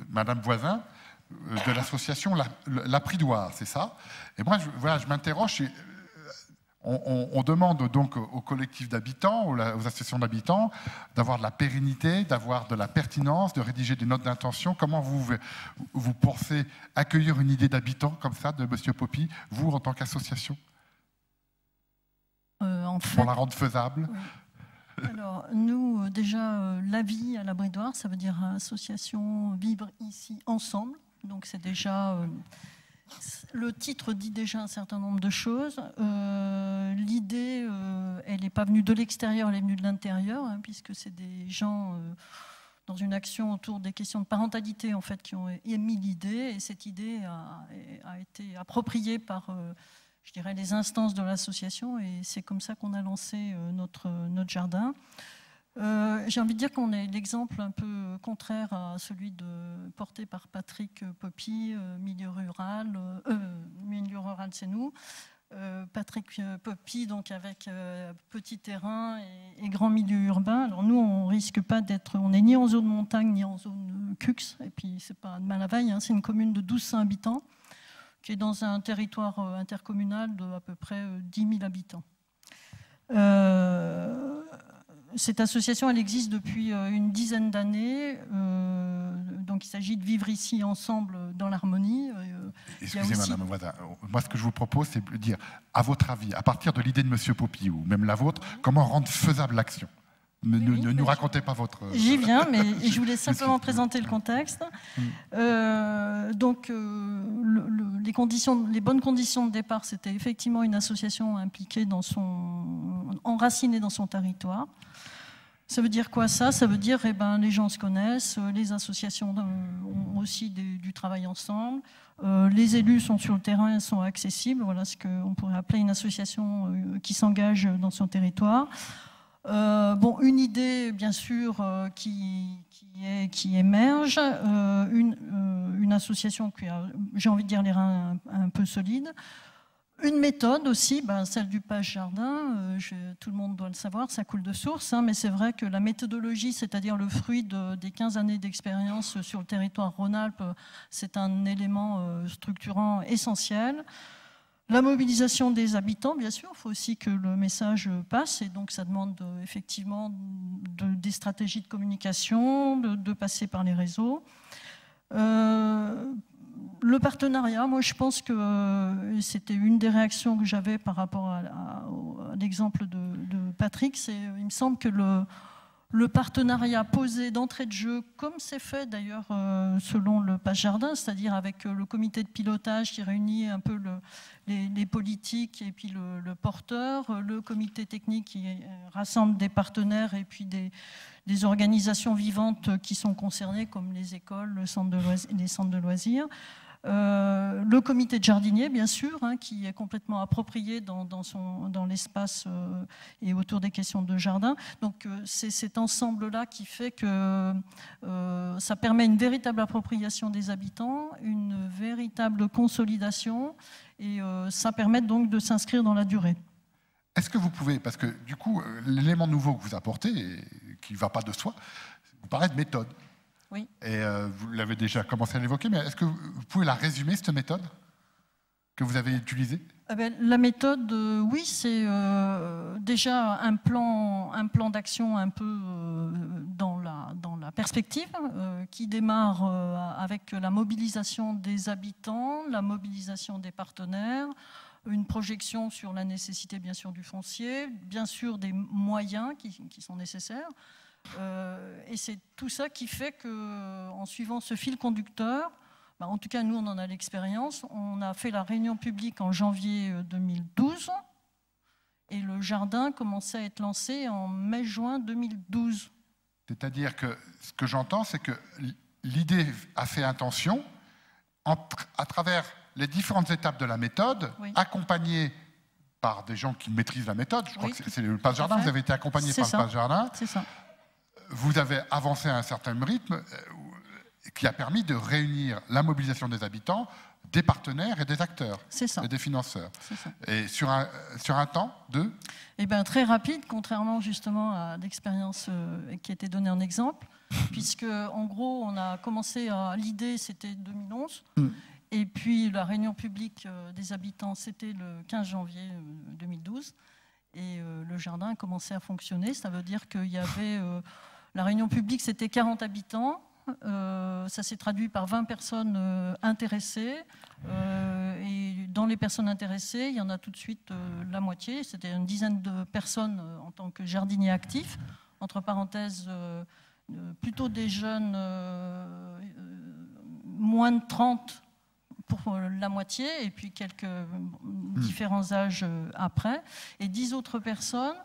Madame Voisin, de l'association l'Apridoire, c'est ça. Et moi, je m'interroge. On demande donc aux collectifs d'habitants, aux associations d'habitants, d'avoir de la pérennité, d'avoir de la pertinence, de rédiger des notes d'intention. Comment vous pensez accueillir une idée d'habitant comme ça, de M. Poppy, vous, en tant qu'association, pour la rendre faisable? Oui. Alors, nous, déjà, la vie à l'Abridoire, ça veut dire association vivre ici ensemble. Donc, c'est déjà... le titre dit déjà un certain nombre de choses. L'idée, elle n'est pas venue de l'extérieur, elle est venue de l'intérieur, hein, puisque c'est des gens dans une action autour des questions de parentalité en fait, qui ont émis l'idée. Et cette idée a été appropriée par, je dirais, les instances de l'association. Et c'est comme ça qu'on a lancé notre jardin. J'ai envie de dire qu'on est l'exemple un peu contraire à celui porté par Patrick Poppy, milieu rural c'est nous. Patrick Poppy, donc avec petit terrain et grand milieu urbain. Alors nous, on risque pas d'être, on n'est ni en zone montagne ni en zone CUX, et puis c'est pas de Malavaille, hein, c'est une commune de 1200 habitants qui est dans un territoire intercommunal de à peu près 10 000 habitants. Cette association, elle existe depuis une dizaine d'années. Donc, il s'agit de vivre ici ensemble dans l'harmonie. Excusez, Madame Voisin. Moi, ce que je vous propose, c'est de dire, à votre avis, à partir de l'idée de M. Poppy ou même la vôtre, comment rendre faisable l'action? Ne nous racontez pas votre... J'y viens, mais je voulais simplement présenter le contexte. Donc, les bonnes conditions de départ, c'était effectivement une association impliquée enracinée dans son territoire. Ça veut dire quoi ça? Ça veut dire les gens se connaissent, les associations ont aussi du travail ensemble, les élus sont sur le terrain et sont accessibles. Voilà ce qu'on pourrait appeler une association qui s'engage dans son territoire. Une idée, bien sûr, qui émerge, une association qui a, j'ai envie de dire, les reins un peu solides. Une méthode aussi, celle du Page Jardin, tout le monde doit le savoir, ça coule de source, hein, mais c'est vrai que la méthodologie, c'est-à-dire le fruit des 15 années d'expérience sur le territoire Rhône-Alpes, c'est un élément structurant essentiel. La mobilisation des habitants, bien sûr, il faut aussi que le message passe, et donc ça demande effectivement des stratégies de communication, de passer par les réseaux. Le partenariat, moi je pense que c'était une des réactions que j'avais par rapport à l'exemple de Patrick. Il me semble que le partenariat posé d'entrée de jeu, comme c'est fait d'ailleurs selon le Page Jardin, c'est-à-dire avec le comité de pilotage qui réunit un peu les politiques et puis le porteur, le comité technique qui rassemble des partenaires et puis des organisations vivantes qui sont concernées comme les écoles, les centres de loisirs. Le comité de jardiniers, bien sûr, hein, qui est complètement approprié dans l'espace et autour des questions de jardin. Donc c'est cet ensemble-là qui fait que ça permet une véritable appropriation des habitants, une véritable consolidation, et ça permet donc de s'inscrire dans la durée. Est-ce que vous pouvez, parce que du coup, l'élément nouveau que vous apportez, et qui ne va pas de soi, vous parlez de méthode. Oui. Et vous l'avez déjà commencé à l'évoquer, mais est-ce que vous pouvez la résumer, cette méthode que vous avez utilisée? La méthode, oui, c'est déjà un plan d'action un peu dans la perspective, qui démarre avec la mobilisation des habitants, la mobilisation des partenaires, une projection sur la nécessité, bien sûr, du foncier, bien sûr des moyens qui sont nécessaires. Et c'est tout ça qui fait qu'en suivant ce fil conducteur, en tout cas nous on en a l'expérience, on a fait la réunion publique en janvier 2012 et le jardin commençait à être lancé en mai-juin 2012. C'est-à-dire que ce que j'entends, c'est que l'idée a fait intention à travers les différentes étapes de la méthode, oui, accompagnée par des gens qui maîtrisent la méthode. Je crois que c'est le Page Jardin, vous avez été accompagné par le Page Jardin. C'est ça. vous avez avancé à un certain rythme qui a permis de réunir la mobilisation des habitants, des partenaires et des acteurs, et des financeurs. Ça. Et sur un temps de... Eh bien, très rapide, contrairement justement à l'expérience qui a été donnée en exemple, puisque en gros, on a commencé à... L'idée, c'était 2011, et puis la réunion publique des habitants, c'était le 15 janvier 2012, et le jardin a commencé à fonctionner. Ça veut dire qu'il y avait... la réunion publique, c'était 40 habitants. Ça s'est traduit par 20 personnes intéressées. Et dans les personnes intéressées, il y en a tout de suite la moitié. C'était une dizaine de personnes en tant que jardiniers actifs. Entre parenthèses, plutôt des jeunes moins de 30 pour la moitié, et puis quelques différents âges après. Et 10 autres personnes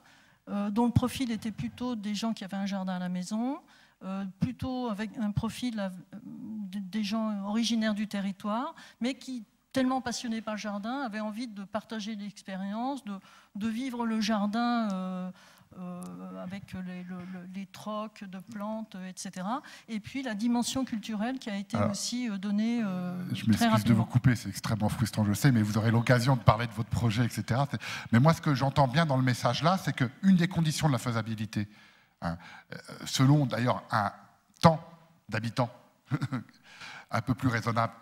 dont le profil était plutôt des gens qui avaient un jardin à la maison, plutôt avec un profil des gens originaires du territoire, mais qui, tellement passionnés par le jardin, avaient envie de partager l'expérience, de vivre le jardin avec les trocs de plantes, etc. Et puis la dimension culturelle qui a été aussi donnée je m'excuse de vous couper, c'est extrêmement frustrant, je sais, mais vous aurez l'occasion de parler de votre projet, etc. Mais moi, ce que j'entends bien dans le message là, c'est qu'une des conditions de la faisabilité, selon d'ailleurs un temps d'habitant un peu plus raisonnable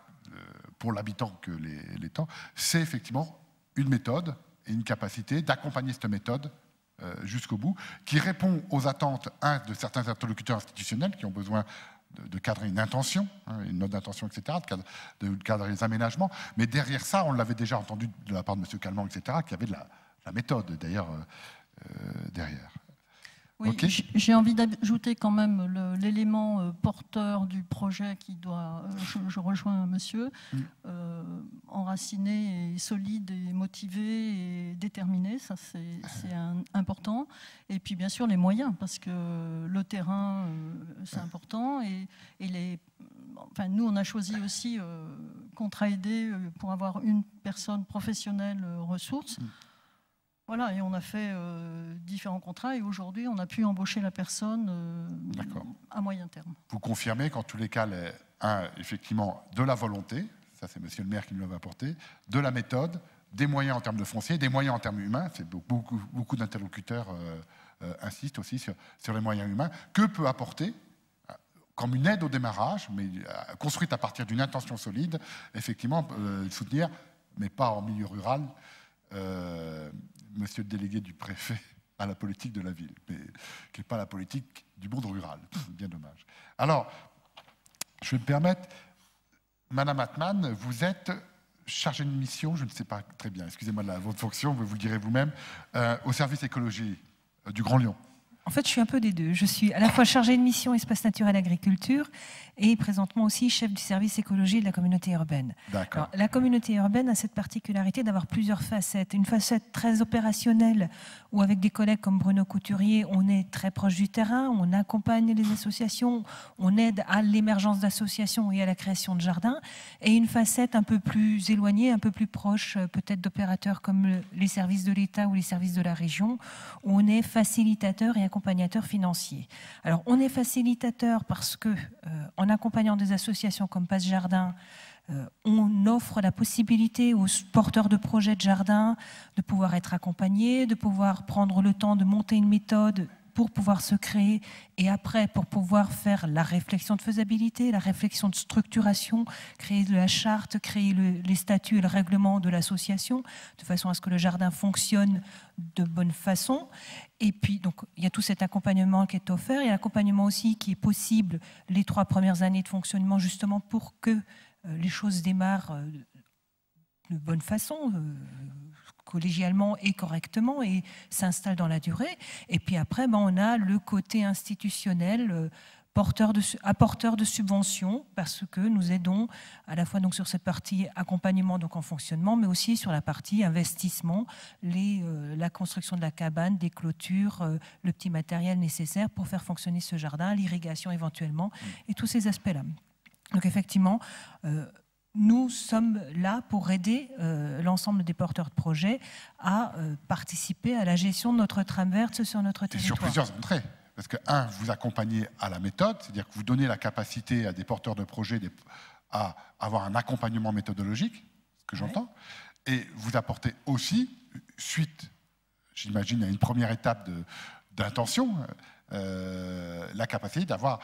pour l'habitant que les temps, c'est effectivement une méthode et une capacité d'accompagner cette méthode jusqu'au bout, qui répond aux attentes de certains interlocuteurs institutionnels qui ont besoin de cadrer une intention, une note d'intention, etc., de cadrer les aménagements. Mais derrière ça, on l'avait déjà entendu de la part de M. Calment, etc., qu'il y avait de la méthode d'ailleurs derrière. Oui, okay. J'ai envie d'ajouter quand même l'élément porteur du projet qui doit, je rejoins monsieur, enraciné et solide et motivé et déterminé, ça c'est important. Et puis bien sûr les moyens, parce que le terrain c'est important enfin, nous on a choisi aussi contrat aidé pour avoir une personne professionnelle ressource. Voilà, et on a fait différents contrats et aujourd'hui, on a pu embaucher la personne à moyen terme. Vous confirmez qu'en tous les cas, effectivement, de la volonté, ça c'est monsieur le maire qui nous l'avait apporté, de la méthode, des moyens en termes de foncier, des moyens en termes humains, c'est beaucoup d'interlocuteurs insistent aussi sur les moyens humains, que peut apporter, comme une aide au démarrage, mais construite à partir d'une intention solide, effectivement, soutenir, mais pas en milieu rural, monsieur le délégué du préfet à la politique de la ville, mais qui n'est pas la politique du monde rural. C'est bien dommage. Alors, je vais me permettre, Madame Atman, vous êtes chargée de mission, je ne sais pas très bien, excusez-moi de votre fonction, vous le direz vous-même, au service écologie du Grand Lyon. En fait, je suis un peu des deux. Je suis à la fois chargée de mission espace naturel agriculture et présentement aussi chef du service écologie de la communauté urbaine. Alors, la communauté urbaine a cette particularité d'avoir plusieurs facettes. Une facette très opérationnelle où avec des collègues comme Bruno Couturier, on est très proche du terrain, on accompagne les associations, on aide à l'émergence d'associations et à la création de jardins. Et une facette un peu plus éloignée, un peu plus proche peut-être d'opérateurs comme les services de l'État ou les services de la région, où on est facilitateur et accompagnateur financier. Alors, on est facilitateur parce que, en accompagnant des associations comme Passe Jardin, on offre la possibilité aux porteurs de projets de jardin de pouvoir être accompagnés, de pouvoir prendre le temps de monter une méthode pour pouvoir se créer et après pour pouvoir faire la réflexion de faisabilité, la réflexion de structuration, créer de la charte, créer les statuts et le règlement de l'association de façon à ce que le jardin fonctionne de bonne façon. Et puis, donc, il y a tout cet accompagnement qui est offert. Il y a l'accompagnement aussi qui est possible les 3 premières années de fonctionnement justement pour que les choses démarrent de bonne façon, collégialement et correctement et s'installe dans la durée. Et puis après, on a le côté institutionnel, apporteur de subventions, parce que nous aidons à la fois donc, sur cette partie accompagnement donc en fonctionnement, mais aussi sur la partie investissement, la construction de la cabane, des clôtures, le petit matériel nécessaire pour faire fonctionner ce jardin, l'irrigation éventuellement, et tous ces aspects-là. Donc effectivement, nous sommes là pour aider l'ensemble des porteurs de projets à participer à la gestion de notre trame verte sur notre territoire. Et sur plusieurs entrées. parce que, un, vous accompagnez à la méthode, c'est-à-dire que vous donnez la capacité à des porteurs de projets à avoir un accompagnement méthodologique, ce que j'entends, et vous apportez aussi, suite, j'imagine, à une première étape d'intention, la capacité d'avoir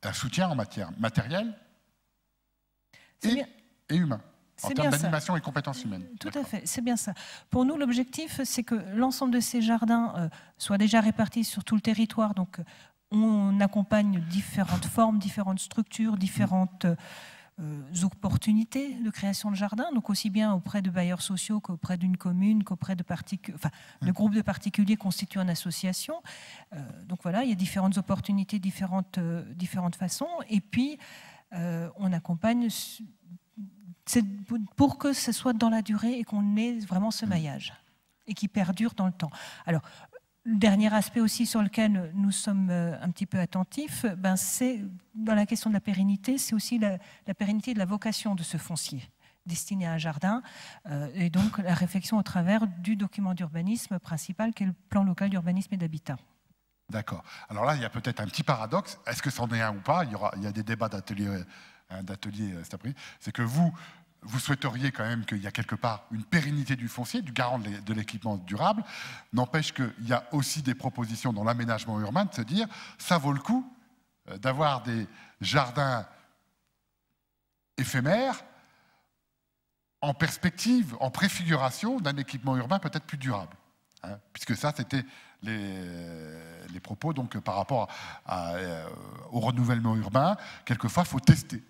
un soutien en matière matérielle et humain, en termes d'animation et compétences humaines. Tout à fait, c'est bien ça. Pour nous, l'objectif, c'est que l'ensemble de ces jardins soient déjà répartis sur tout le territoire. Donc, on accompagne différentes formes, différentes structures, différentes opportunités de création de jardins, donc aussi bien auprès de bailleurs sociaux qu'auprès d'une commune, qu'auprès de groupes de particuliers constituant une association. Donc voilà, il y a différentes opportunités, différentes façons. Et puis, on accompagne pour que ce soit dans la durée et qu'on ait vraiment ce maillage et qui perdure dans le temps. Alors, le dernier aspect aussi sur lequel nous sommes un petit peu attentifs, c'est dans la question de la pérennité, c'est aussi la pérennité de la vocation de ce foncier destiné à un jardin, et donc la réflexion au travers du document d'urbanisme principal qui est le plan local d'urbanisme et d'habitat. D'accord. Alors là, il y a peut-être un petit paradoxe. Est-ce que c'en est un ou pas? Il y a des débats d'ateliers cet après-midi. C'est que vous souhaiteriez quand même qu'il y a quelque part une pérennité du foncier, du garant de l'équipement durable. N'empêche qu'il y a aussi des propositions dans l'aménagement urbain de se dire ça vaut le coup d'avoir des jardins éphémères en perspective, en préfiguration d'un équipement urbain peut-être plus durable. Hein, puisque ça, c'était les propos donc, par rapport au renouvellement urbain. Quelquefois, il faut tester.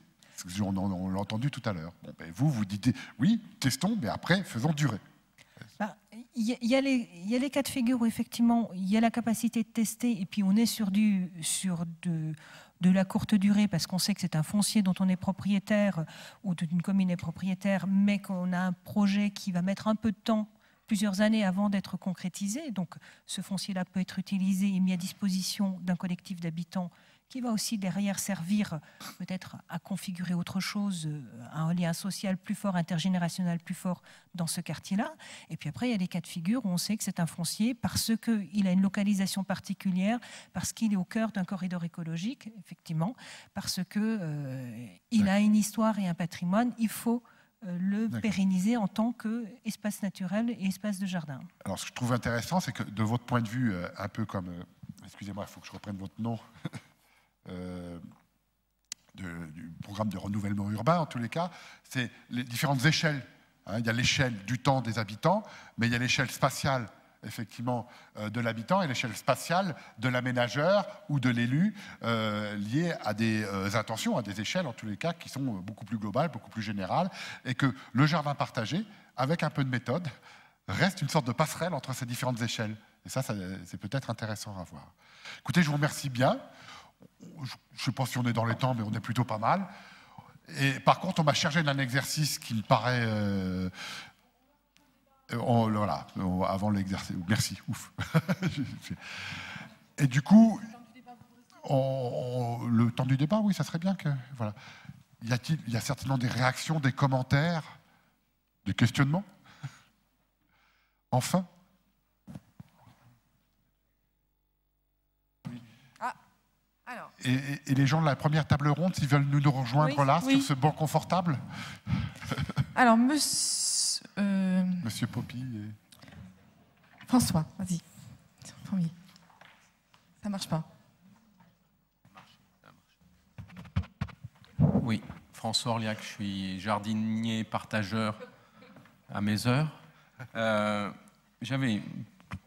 On l'a entendu tout à l'heure. Bon, ben vous dites oui, testons, mais après, faisons durer. Il y a les cas de figure où effectivement il y a la capacité de tester et puis on est sur de la courte durée parce qu'on sait que c'est un foncier dont on est propriétaire ou d'une commune est propriétaire, mais qu'on a un projet qui va mettre un peu de temps, plusieurs années avant d'être concrétisé. Donc ce foncier-là peut être utilisé et mis à disposition d'un collectif d'habitants qui va aussi derrière servir peut-être à configurer autre chose, un lien social plus fort, intergénérationnel plus fort dans ce quartier-là. Et puis après, il y a des cas de figure où on sait que c'est un foncier parce qu'il a une localisation particulière, parce qu'il est au cœur d'un corridor écologique, effectivement, parce qu'il a une histoire et un patrimoine. Il faut le pérenniser en tant qu'espace naturel et espace de jardin. Alors, ce que je trouve intéressant, c'est que de votre point de vue, un peu comme... excusez-moi, il faut que je reprenne votre nom. Du programme de renouvellement urbain, en tous les cas, c'est les différentes échelles. Hein. Il y a l'échelle du temps des habitants, mais il y a l'échelle spatiale, effectivement, de l'habitant et l'échelle spatiale de l'aménageur ou de l'élu liée à des intentions, à des échelles, en tous les cas, qui sont beaucoup plus globales, beaucoup plus générales, et que le jardin partagé, avec un peu de méthode, reste une sorte de passerelle entre ces différentes échelles. Et ça c'est peut-être intéressant à voir. Écoutez, je vous remercie bien. Je ne sais pas si on est dans les temps, mais on est plutôt pas mal. Et par contre, on m'a chargé d'un exercice qui me paraît... voilà, avant l'exercice. Merci, ouf. Et du coup, le temps du débat, oui, ça serait bien que... Voilà. Il y a certainement des réactions, des commentaires, des questionnements. Enfin. Et les gens de la première table ronde, s'ils veulent nous rejoindre sur ce banc confortable. Alors, Monsieur Poppy et... François, vas-y. Premier. Ça marche pas. Oui, François Orliac, je suis jardinier partageur à mes heures. J'avais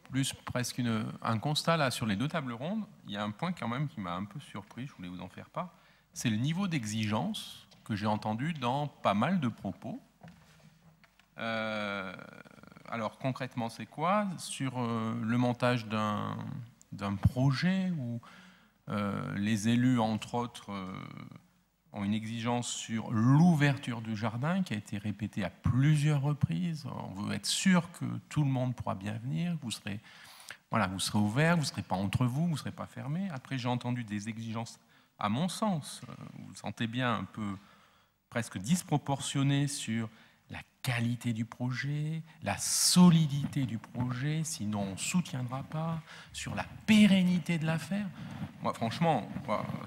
plus presque un constat là sur les deux tables rondes. Il y a un point quand même qui m'a un peu surpris, je voulais vous en faire part. C'est le niveau d'exigence que j'ai entendu dans pas mal de propos. Alors concrètement, c'est quoi? Sur le montage d'un projet où les élus, entre autres, ont une exigence sur l'ouverture du jardin qui a été répétée à plusieurs reprises. On veut être sûr que tout le monde pourra bien venir, vous serez ouvert, vous ne serez pas entre vous, vous ne serez pas fermé. Après, j'ai entendu des exigences, à mon sens, vous le sentez bien, un peu presque disproportionnées sur la qualité du projet, la solidité du projet, sinon on ne soutiendra pas, sur la pérennité de l'affaire. Moi, franchement,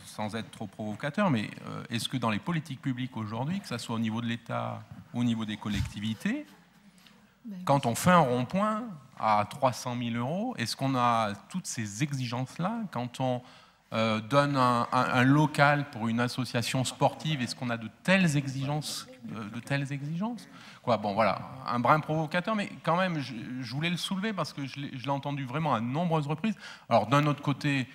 sans être trop provocateur, mais est-ce que dans les politiques publiques aujourd'hui, que ce soit au niveau de l'État ou au niveau des collectivités, quand on fait un rond-point à 300 000 €, est-ce qu'on a toutes ces exigences-là? Quand on donne un local pour une association sportive, est-ce qu'on a de telles exigences Quoi, bon, voilà, un brin provocateur, mais quand même, je voulais le soulever parce que je l'ai entendu vraiment à de nombreuses reprises. Alors, d'un autre côté,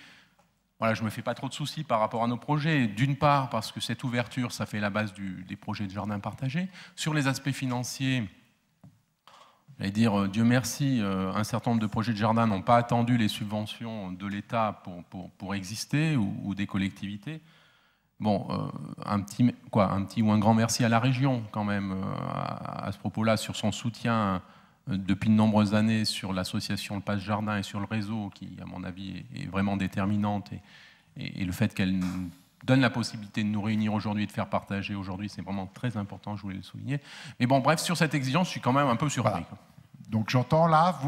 voilà, je ne me fais pas trop de soucis par rapport à nos projets. D'une part, parce que cette ouverture, ça fait la base des projets de jardin partagé. Sur les aspects financiers, j'allais dire, Dieu merci, un certain nombre de projets de jardin n'ont pas attendu les subventions de l'État pour exister ou des collectivités. Bon, un petit ou un grand merci à la région quand même à ce propos-là sur son soutien depuis de nombreuses années sur l'association Le Passe Jardin et sur le réseau qui, à mon avis, est vraiment déterminante et le fait qu'elle donne la possibilité de nous réunir aujourd'hui et de faire partager aujourd'hui, c'est vraiment très important, je voulais le souligner. Mais bon, bref, sur cette exigence, je suis quand même un peu surpris. Voilà. Donc j'entends là,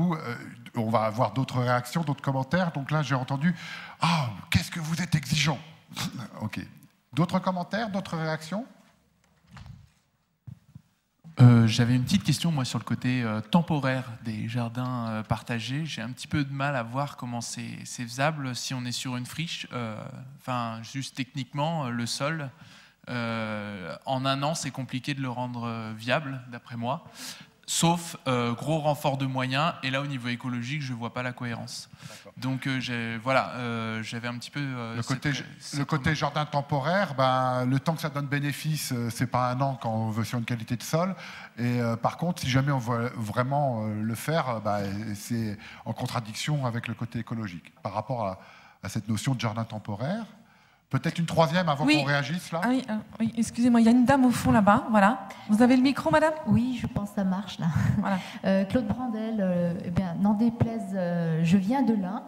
on va avoir d'autres réactions, d'autres commentaires. Donc là, j'ai entendu « Ah, qu'est-ce que vous êtes exigeant !» Ok. D'autres commentaires, d'autres réactions? J'avais une petite question, moi, sur le côté temporaire des jardins partagés. J'ai un petit peu de mal à voir comment c'est faisable si on est sur une friche. Enfin, juste techniquement, le sol, en un an, c'est compliqué de le rendre viable, d'après moi. Sauf gros renfort de moyens. Et là, au niveau écologique, je ne vois pas la cohérence. Donc, voilà, j'avais un petit peu... le côté jardin temporaire, le temps que ça donne bénéfice, ce n'est pas un an quand on veut sur une qualité de sol. Et par contre, si jamais on veut vraiment le faire, c'est en contradiction avec le côté écologique. Par rapport à cette notion de jardin temporaire. Peut-être une troisième avant qu'on réagisse là. Oui, excusez-moi, il y a une dame au fond là-bas. Voilà. Vous avez le micro, madame? Oui, je pense que ça marche là. Voilà. Claude Brandel, n'en déplaise, je viens de là,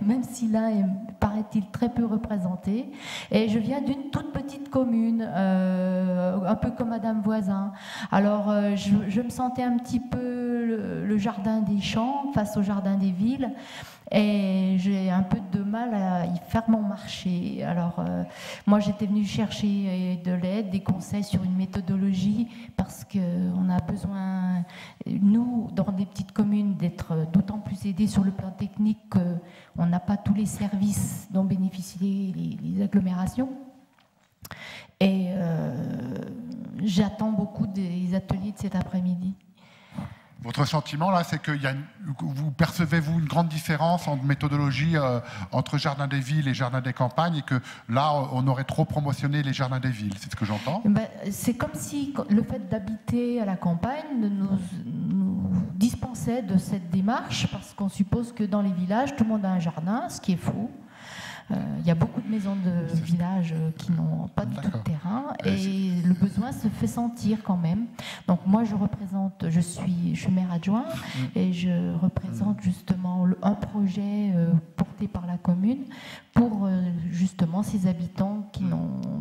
même si là est, paraît-il, très peu représenté. Et je viens d'une toute petite commune, un peu comme madame Voisin. Alors, je me sentais un petit peu le jardin des champs face au jardin des villes. Et j'ai un peu de mal à y faire mon marché. Alors, moi, j'étais venue chercher de l'aide, des conseils sur une méthodologie, parce qu'on a besoin, nous, dans des petites communes, d'être d'autant plus aidés sur le plan technique qu'on n'a pas tous les services dont bénéficient les agglomérations. Et j'attends beaucoup des ateliers de cet après-midi. Votre sentiment, là, c'est que vous percevez-vous une grande différence en méthodologie entre jardin des villes et jardin des campagnes, et que là, on aurait trop promotionné les jardins des villes, c'est ce que j'entends? C'est comme si le fait d'habiter à la campagne nous dispensait de cette démarche, parce qu'on suppose que dans les villages, tout le monde a un jardin, ce qui est faux. Il y a beaucoup de maisons de village qui n'ont pas du tout de terrain, et le besoin se fait sentir quand même. Donc moi je suis maire adjoint et je représente justement un projet porté par la commune pour justement ces habitants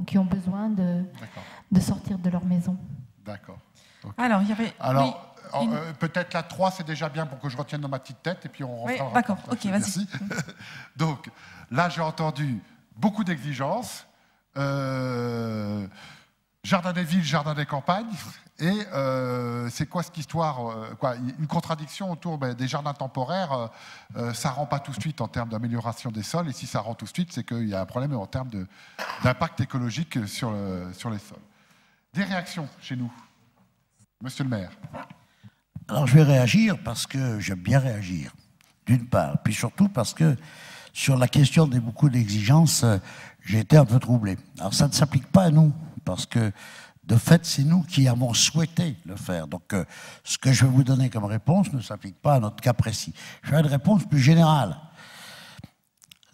qui ont besoin de sortir de leur maison. D'accord. Okay. Alors, il y avait... peut-être la 3, c'est déjà bien pour que je retienne dans ma petite tête, et puis on refera. Oui, d'accord, ok, vas-y. Donc, là, j'ai entendu beaucoup d'exigences. Jardin des villes, jardin des campagnes. Et c'est quoi cette histoire une contradiction autour des jardins temporaires. Ça ne rend pas tout de suite en termes d'amélioration des sols. Et si ça rend tout de suite, c'est qu'il y a un problème en termes d'impact écologique sur les sols. Des réactions chez nous? Monsieur le maire. Alors je vais réagir parce que j'aime bien réagir, d'une part. Puis surtout parce que sur la question des beaucoup d'exigences, j'ai été un peu troublé. Alors ça ne s'applique pas à nous, parce que de fait, c'est nous qui avons souhaité le faire. Donc ce que je vais vous donner comme réponse ne s'applique pas à notre cas précis. Je vais une réponse plus générale.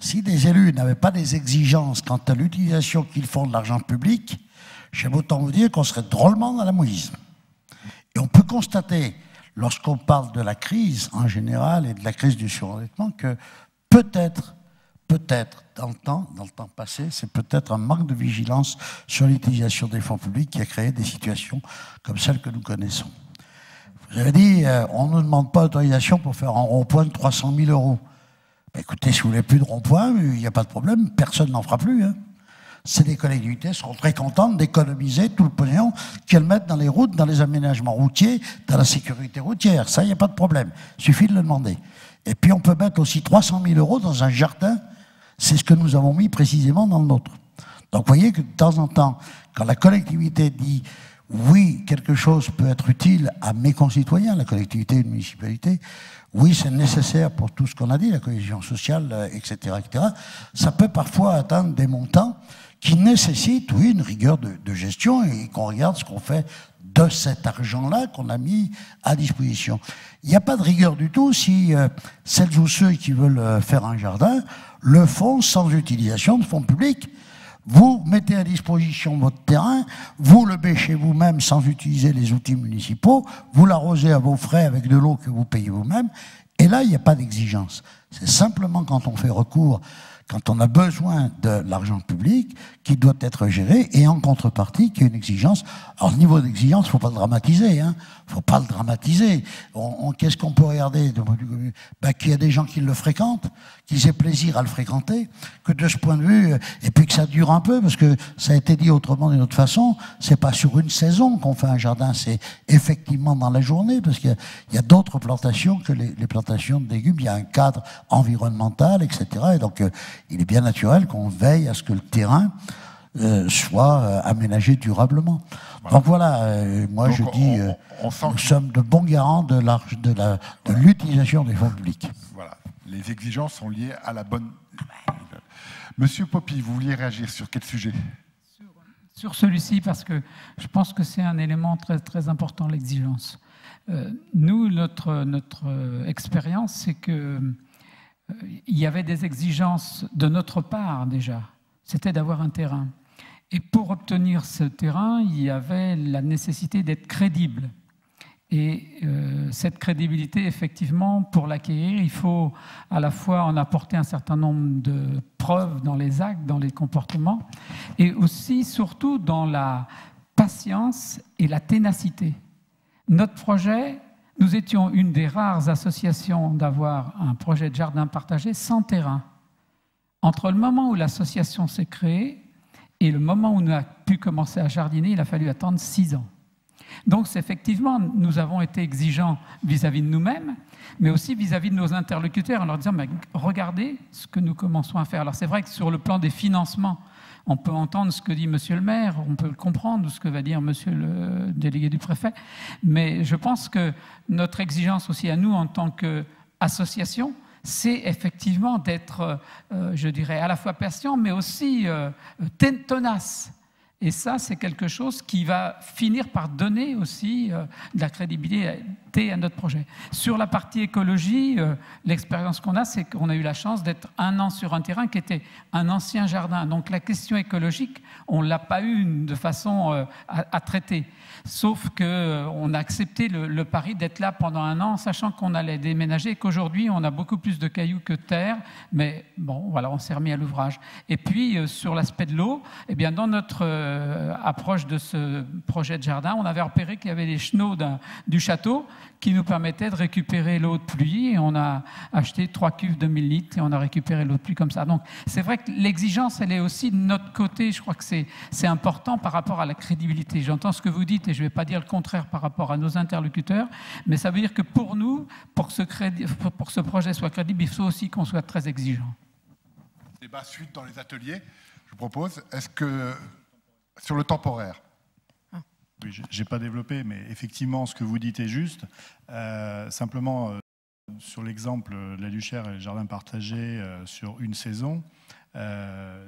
Si des élus n'avaient pas des exigences quant à l'utilisation qu'ils font de l'argent public, j'aime autant vous dire qu'on serait drôlement dans la mouise. Et on peut constater, lorsqu'on parle de la crise en général et de la crise du surendettement, que peut-être peut-être, dans le temps passé, c'est peut-être un manque de vigilance sur l'utilisation des fonds publics qui a créé des situations comme celles que nous connaissons. Vous avez dit, on ne nous demande pas d'autorisation pour faire un rond-point de 300 000 €. Ben écoutez, si vous voulez plus de rond-point, il n'y a pas de problème, personne n'en fera plus. Hein. C'est des collectivités seront très contentes d'économiser tout le pognon qu'elles mettent dans les routes, dans les aménagements routiers, dans la sécurité routière. Ça, il n'y a pas de problème. Il suffit de le demander. Et puis, on peut mettre aussi 300 000 € dans un jardin. C'est ce que nous avons mis précisément dans le nôtre. Donc, vous voyez que de temps en temps, quand la collectivité dit « oui, quelque chose peut être utile à mes concitoyens », la collectivité et la municipalité, oui, c'est nécessaire pour tout ce qu'on a dit, la cohésion sociale, etc., etc., ça peut parfois atteindre des montants qui nécessite, oui, une rigueur de gestion et qu'on regarde ce qu'on fait de cet argent-là qu'on a mis à disposition. Il n'y a pas de rigueur du tout si celles ou ceux qui veulent faire un jardin le font sans utilisation de fonds publics. Vous mettez à disposition votre terrain, vous le bêchez vous-même sans utiliser les outils municipaux, vous l'arrosez à vos frais avec de l'eau que vous payez vous-même, et là, il n'y a pas d'exigence. C'est simplement quand on fait recours, quand on a besoin de l'argent public, qui doit être géré, et en contrepartie, qu'il y a une exigence. Alors, ce niveau d'exigence, il ne faut pas le dramatiser. Hein. Il ne faut pas le dramatiser. Qu'est-ce qu'on peut regarder qu'il y a des gens qui le fréquentent, qu'ils aient plaisir à le fréquenter, que de ce point de vue, et puis que ça dure un peu, parce que ça a été dit autrement d'une autre façon, c'est pas sur une saison qu'on fait un jardin, c'est effectivement dans la journée, parce qu'il y a d'autres plantations que les plantations de légumes, il y a un cadre environnemental, etc. Et donc, il est bien naturel qu'on veille à ce que le terrain soit aménagé durablement. Voilà. Donc voilà, moi donc je dis, nous sommes de bons garants de l'utilisation des fonds publics. Voilà, les exigences sont liées à la bonne... Monsieur Poppy, vous vouliez réagir sur quel sujet ? Sur celui-ci, parce que je pense que c'est un élément très, très important, l'exigence. Nous, notre expérience, c'est qu'il y avait des exigences de notre part déjà. C'était d'avoir un terrain. Et pour obtenir ce terrain, il y avait la nécessité d'être crédible. Et cette crédibilité, effectivement, pour l'acquérir, il faut à la fois en apporter un certain nombre de preuves dans les actes, dans les comportements, et aussi, surtout, dans la patience et la ténacité. Notre projet, nous étions une des rares associations d'avoir un projet de jardin partagé sans terrain. Entre le moment où l'association s'est créée et le moment où on a pu commencer à jardiner, il a fallu attendre 6 ans. Donc, effectivement, nous avons été exigeants vis-à-vis de nous-mêmes, mais aussi vis-à-vis de nos interlocuteurs, en leur disant « regardez ce que nous commençons à faire ». Alors, c'est vrai que sur le plan des financements, on peut entendre ce que dit monsieur le maire, on peut le comprendre, ce que va dire monsieur le délégué du préfet, mais je pense que notre exigence aussi à nous, en tant qu'association, c'est effectivement d'être, je dirais, à la fois patient, mais aussi tenace. Et ça, c'est quelque chose qui va finir par donner aussi de la crédibilité à notre projet. Sur la partie écologie, l'expérience qu'on a, c'est qu'on a eu la chance d'être 1 an sur un terrain qui était un ancien jardin. Donc la question écologique, on ne l'a pas eu de façon à traiter. Sauf qu'on a accepté le pari d'être là pendant 1 an, sachant qu'on allait déménager et qu'aujourd'hui, on a beaucoup plus de cailloux que de terre. Mais bon, voilà, on s'est remis à l'ouvrage. Et puis, sur l'aspect de l'eau, eh bien, dans notre approche de ce projet de jardin, on avait repéré qu'il y avait les chenaux du château qui nous permettaient de récupérer l'eau de pluie. Et on a acheté 3 cuves de 1000 litres et on a récupéré l'eau de pluie comme ça. Donc, c'est vrai que l'exigence, elle est aussi de notre côté. Je crois que c'est important par rapport à la crédibilité. J'entends ce que vous dites et je ne vais pas dire le contraire par rapport à nos interlocuteurs, mais ça veut dire que pour nous, pour que ce projet soit crédible, il faut aussi qu'on soit très exigeant. Débat suite dans les ateliers, je vous propose. Est-ce que, sur le temporaire, oui, je n'ai pas développé, mais effectivement, ce que vous dites est juste. Simplement, sur l'exemple de la Duchère et le jardin partagé sur une saison,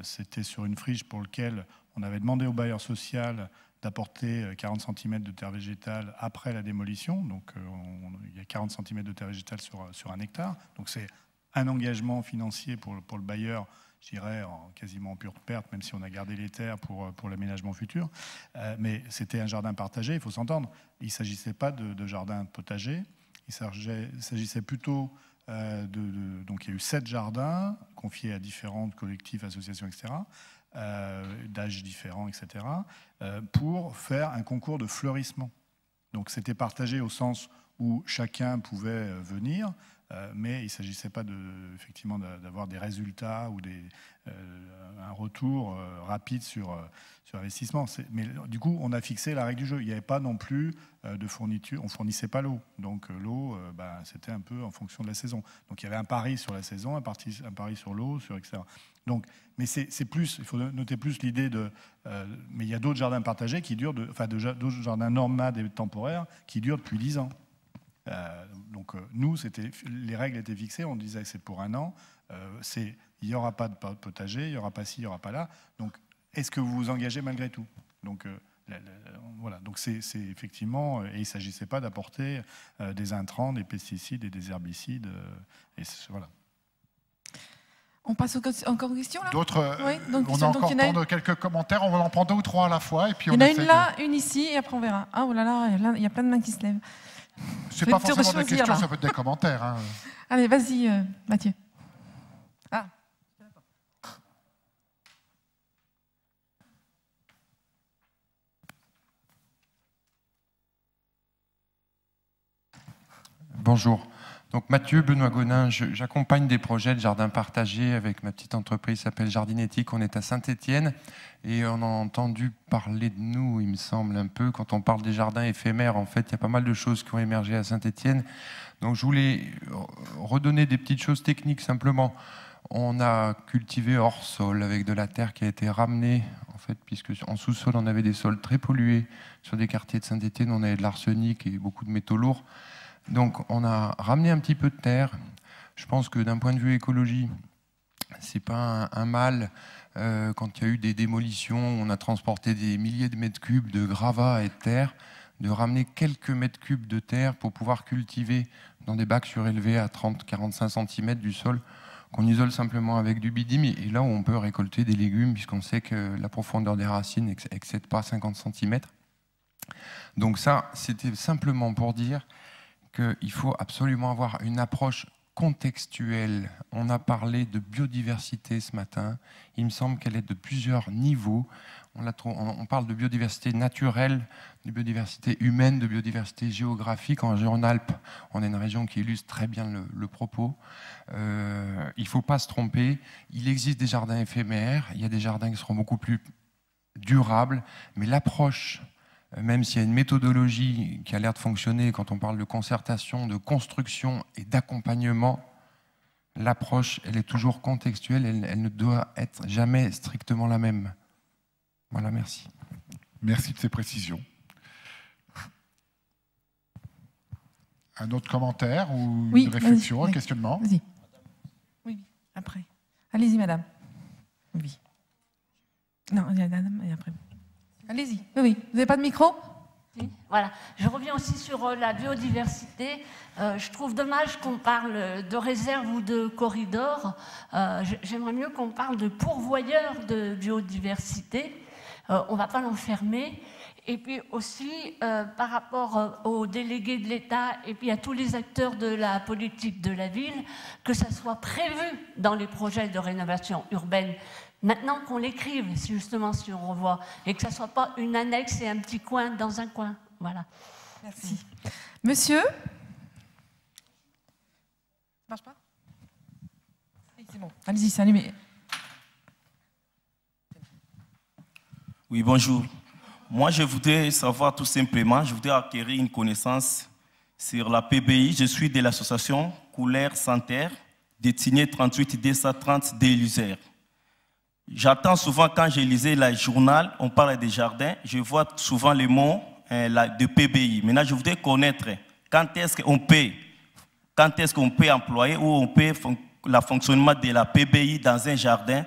c'était sur une friche pour laquelle on avait demandé au bailleur social d'apporter 40 cm de terre végétale après la démolition. Donc, il y a 40 cm de terre végétale sur 1 hectare. Donc, c'est un engagement financier pour le bailleur, je dirais, quasiment en pure perte, même si on a gardé les terres pour l'aménagement futur. Mais c'était un jardin partagé, il faut s'entendre. Il ne s'agissait pas de jardin potager, il s'agissait plutôt donc il y a eu 7 jardins confiés à différents collectifs, associations, etc., d'âges différents, etc., pour faire un concours de fleurissement. Donc c'était partagé au sens où chacun pouvait venir, mais il ne s'agissait pas effectivement d'avoir des résultats ou un retour rapide sur investissement. Mais du coup, on a fixé la règle du jeu. Il n'y avait pas non plus de fourniture, on ne fournissait pas l'eau. Donc l'eau, c'était un peu en fonction de la saison. Donc il y avait un pari sur la saison, un pari sur l'eau, etc. Donc, mais c'est plus, il faut noter plus l'idée de... mais il y a d'autres jardins partagés qui durent, d'autres jardins nomades et temporaires qui durent depuis 10 ans. Donc nous, les règles étaient fixées, on disait que c'est pour 1 an, il n'y aura pas de potager, il n'y aura pas ci, il n'y aura pas là. Donc est-ce que vous vous engagez malgré tout? Donc voilà, donc c'est effectivement, et il ne s'agissait pas d'apporter des intrants, des pesticides et des herbicides. Voilà. On passe encore aux questions là? D'autres, oui, on a encore temps de quelques commentaires, on va en prendre 2 ou 3 à la fois. Et puis il y en a une là, une ici, et après on verra. Ah, oh là là, il y a plein de mains qui se lèvent. C'est pas forcément des questions, ça peut être des commentaires. Hein. Allez, vas-y, Mathieu. Ah. Bonjour. Donc Mathieu Benoît Gonin, j'accompagne des projets de jardins partagés avec ma petite entreprise qui s'appelle Jardinétique. On est à Saint-Étienne et on a entendu parler de nous, il me semble un peu, quand on parle des jardins éphémères. En fait, il y a pas mal de choses qui ont émergé à Saint-Étienne. Donc je voulais redonner des petites choses techniques simplement. On a cultivé hors sol avec de la terre qui a été ramenée, en fait, puisque en sous-sol on avait des sols très pollués. Sur des quartiers de Saint-Étienne, on avait de l'arsenic et beaucoup de métaux lourds. Donc on a ramené un petit peu de terre. Je pense que d'un point de vue écologie, c'est pas un mal. Quand il y a eu des démolitions, on a transporté des milliers de mètres cubes de gravats et de terre, de ramener quelques mètres cubes de terre pour pouvoir cultiver dans des bacs surélevés à 30-45 cm du sol, qu'on isole simplement avec du bidim, et là où on peut récolter des légumes, puisqu'on sait que la profondeur des racines n'excède pas 50 cm. Donc ça, c'était simplement pour dire qu'il faut absolument avoir une approche contextuelle. On a parlé de biodiversité ce matin. Il me semble qu'elle est de plusieurs niveaux. On parle de biodiversité naturelle, de biodiversité humaine, de biodiversité géographique. En Rhône-Alpes, on a une région qui illustre très bien le propos. Il ne faut pas se tromper. Il existe des jardins éphémères. Il y a des jardins qui seront beaucoup plus durables. Mais l'approche, même s'il y a une méthodologie qui a l'air de fonctionner quand on parle de concertation, de construction et d'accompagnement, l'approche, elle est toujours contextuelle, elle ne doit être jamais strictement la même. Voilà, merci. Merci de ces précisions. Un autre commentaire ou une réflexion, un questionnement? Vas-y. Oui, après. Allez-y, madame. Oui. Non, il y a madame et après. Allez-y. Oui. Vous n'avez pas de micro? Oui. Voilà. Je reviens aussi sur la biodiversité. Je trouve dommage qu'on parle de réserve ou de corridor. J'aimerais mieux qu'on parle de pourvoyeur de biodiversité. On ne va pas l'enfermer. Et puis aussi, par rapport aux délégués de l'État et puis à tous les acteurs de la politique de la ville, que ça soit prévu dans les projets de rénovation urbaine. Maintenant qu'on l'écrive, justement, si on revoit, et que ça ne soit pas une annexe et un petit coin dans un coin. Voilà. Merci. Monsieur? Ça marche pas? Oui, c'est bon. Allez-y, c'est allumé. Oui, bonjour. Moi, je voudrais savoir tout simplement, je voudrais acquérir une connaissance sur la PBI. Je suis de l'association Couleur Sans Terre, destinée 38 230 d'Élusère. J'attends souvent, quand je lisais le journal, on parle des jardins, je vois souvent les mots de PBI. Maintenant, je voudrais connaître quand est-ce qu'on peut employer ou on peut le fonctionnement de la PBI dans un jardin,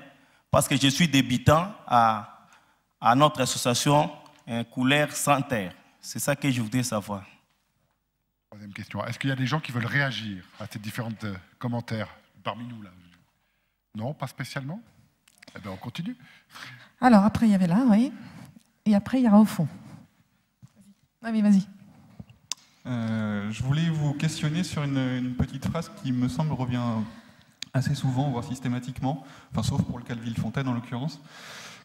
parce que je suis débutant à notre association Couleur Sans Terre. C'est ça que je voudrais savoir. Troisième question. Est-ce qu'il y a des gens qui veulent réagir à ces différents commentaires parmi nous là? Non, pas spécialement? Eh bien, on continue. Alors, après, il y avait là, oui. Et après, il y aura au fond. Ah oui, vas-y. Je voulais vous questionner sur une petite phrase qui me semble revient assez souvent, voire systématiquement, enfin, sauf pour le cas de Villefontaine en l'occurrence,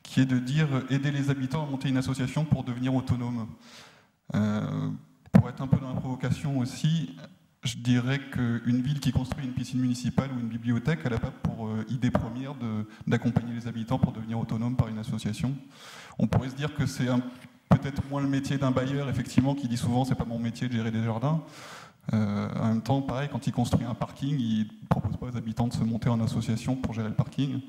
qui est de dire aider les habitants à monter une association pour devenir autonomes. Pour être un peu dans la provocation aussi, je dirais qu'une ville qui construit une piscine municipale ou une bibliothèque, elle n'a pas pour idée première d'accompagner les habitants pour devenir autonomes par une association. On pourrait se dire que c'est peut-être moins le métier d'un bailleur, effectivement, qui dit souvent « c'est pas mon métier de gérer des jardins ». En même temps, pareil, quand il construit un parking, il ne propose pas aux habitants de se monter en association pour gérer le parking.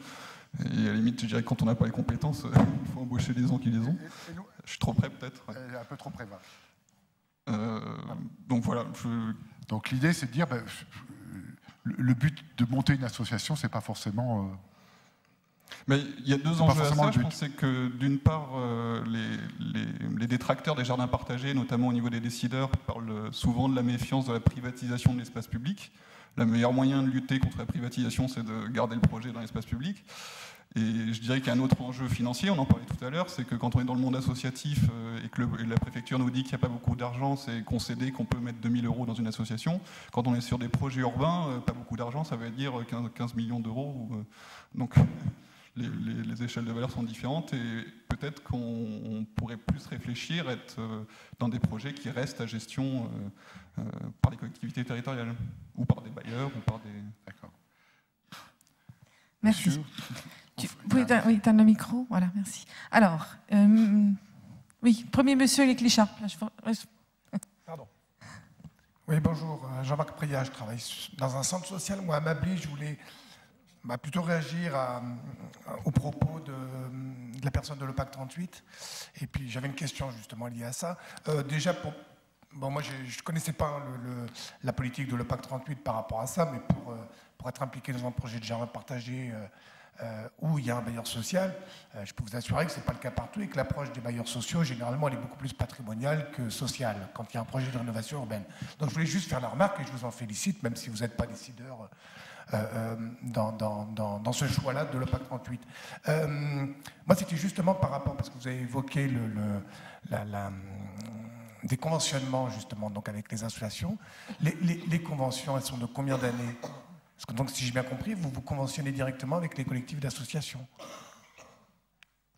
Et à la limite, je dirais que quand on n'a pas les compétences, il faut embaucher des gens qui les ont. Je suis trop près, peut-être. Un peu trop près, donc voilà. Donc l'idée, c'est de dire, le but de monter une association, c'est pas forcément... Mais il y a deux enjeux à ça. Je pense que d'une part, les détracteurs des jardins partagés, notamment au niveau des décideurs, parlent souvent de la méfiance de la privatisation de l'espace public. Le meilleur moyen de lutter contre la privatisation, c'est de garder le projet dans l'espace public. Et je dirais qu'il y a un autre enjeu financier, on en parlait tout à l'heure, c'est que quand on est dans le monde associatif et que la préfecture nous dit qu'il n'y a pas beaucoup d'argent, c'est concédé qu'on peut mettre 2 000 € dans une association. Quand on est sur des projets urbains, pas beaucoup d'argent, ça veut dire 15 millions d'euros. Donc les échelles de valeur sont différentes et peut-être qu'on pourrait plus réfléchir, être dans des projets qui restent à gestion par les collectivités territoriales, ou par des bailleurs, ou par des... D'accord. Merci. Oui, tu as le micro. Voilà, merci. Alors, oui, premier monsieur avec l'écharpe. Pardon. Oui, bonjour. Jean-Marc Priat, je travaille dans un centre social. Moi, à Mably, je voulais plutôt réagir aux propos de la personne de l'OPAC 38. Et puis, j'avais une question justement liée à ça. Déjà, moi, je ne connaissais pas la politique de l'OPAC 38 par rapport à ça, mais pour être impliqué dans un projet de jardin partagé où il y a un bailleur social, je peux vous assurer que ce n'est pas le cas partout et que l'approche des bailleurs sociaux, généralement, elle est beaucoup plus patrimoniale que sociale quand il y a un projet de rénovation urbaine. Donc je voulais juste faire la remarque et je vous en félicite, même si vous n'êtes pas décideur dans ce choix-là de l'OPAC 38. Moi, c'était justement par rapport, parce que vous avez évoqué des conventionnements, justement, donc avec les associations. Les conventions, elles sont de combien d'années ? Parce que donc, si j'ai bien compris, vous vous conventionnez directement avec les collectifs d'associations.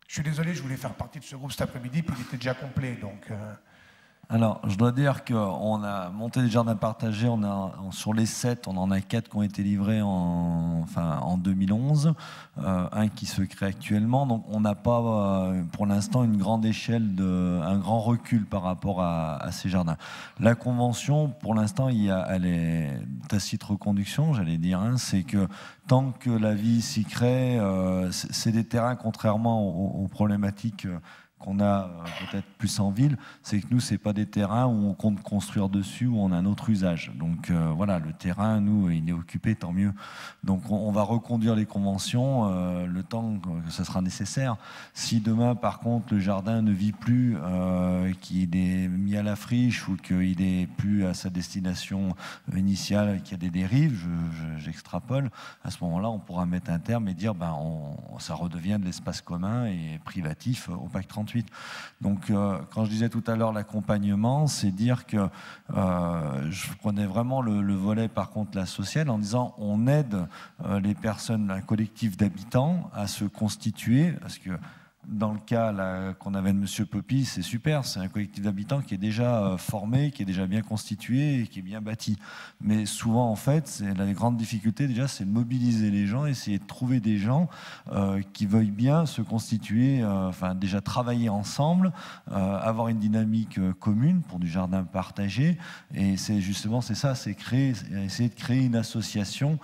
Je suis désolé, je voulais faire partie de ce groupe cet après-midi, puis il était déjà complet, donc... Alors, je dois dire qu'on a monté des jardins partagés, sur les 7, on en a 4 qui ont été livrés en 2011, un qui se crée actuellement, donc on n'a pas pour l'instant une grande échelle, un grand recul par rapport à ces jardins. La convention, pour l'instant, elle est tacite reconduction, j'allais dire, c'est que tant que la vie s'y crée, c'est des terrains, contrairement aux problématiques qu'on a peut-être plus en ville, c'est que nous, ce n'est pas des terrains où on compte construire dessus, où on a un autre usage. Donc voilà, le terrain, nous, il est occupé, tant mieux. Donc on va reconduire les conventions le temps que ce sera nécessaire. Si demain, par contre, le jardin ne vit plus, qu'il est mis à la friche ou qu'il n'est plus à sa destination initiale, qu'il y a des dérives, j'extrapole, à ce moment-là, on pourra mettre un terme et dire ça redevient de l'espace commun et privatif au PAC 38. Donc, quand je disais tout à l'heure l'accompagnement, c'est dire que je prenais vraiment le volet, par contre, la sociale, en disant on aide les personnes, un collectif d'habitants à se constituer, parce que dans le cas qu'on avait de M. Poppy, c'est super, c'est un collectif d'habitants qui est déjà formé, qui est déjà bien constitué et qui est bien bâti. Mais souvent, en fait, la grande difficulté, déjà, c'est de mobiliser les gens, essayer de trouver des gens qui veuillent bien se constituer, déjà travailler ensemble, avoir une dynamique commune pour du jardin partagé. Et c'est justement, c'est ça, c'est essayer de créer une association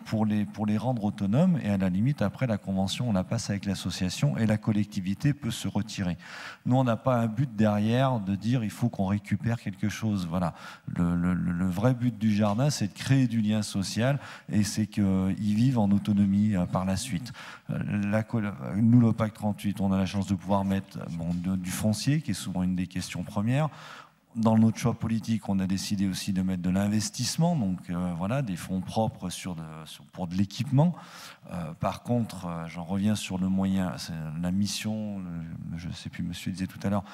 pour les rendre autonomes. Et à la limite, après la convention, on la passe avec l'association et la collectivité peut se retirer. Nous, on n'a pas un but derrière de dire il faut qu'on récupère quelque chose. Voilà. Le vrai but du jardin, c'est de créer du lien social et c'est qu'ils vivent en autonomie par la suite. Nous, l'OPAC 38, on a la chance de pouvoir mettre du foncier, qui est souvent une des questions premières. dans notre choix politique, on a décidé aussi de mettre de l'investissement, donc voilà, des fonds propres pour de l'équipement. Par contre, j'en reviens sur le moyen, la mission, je ne sais plus, monsieur disait tout à l'heure,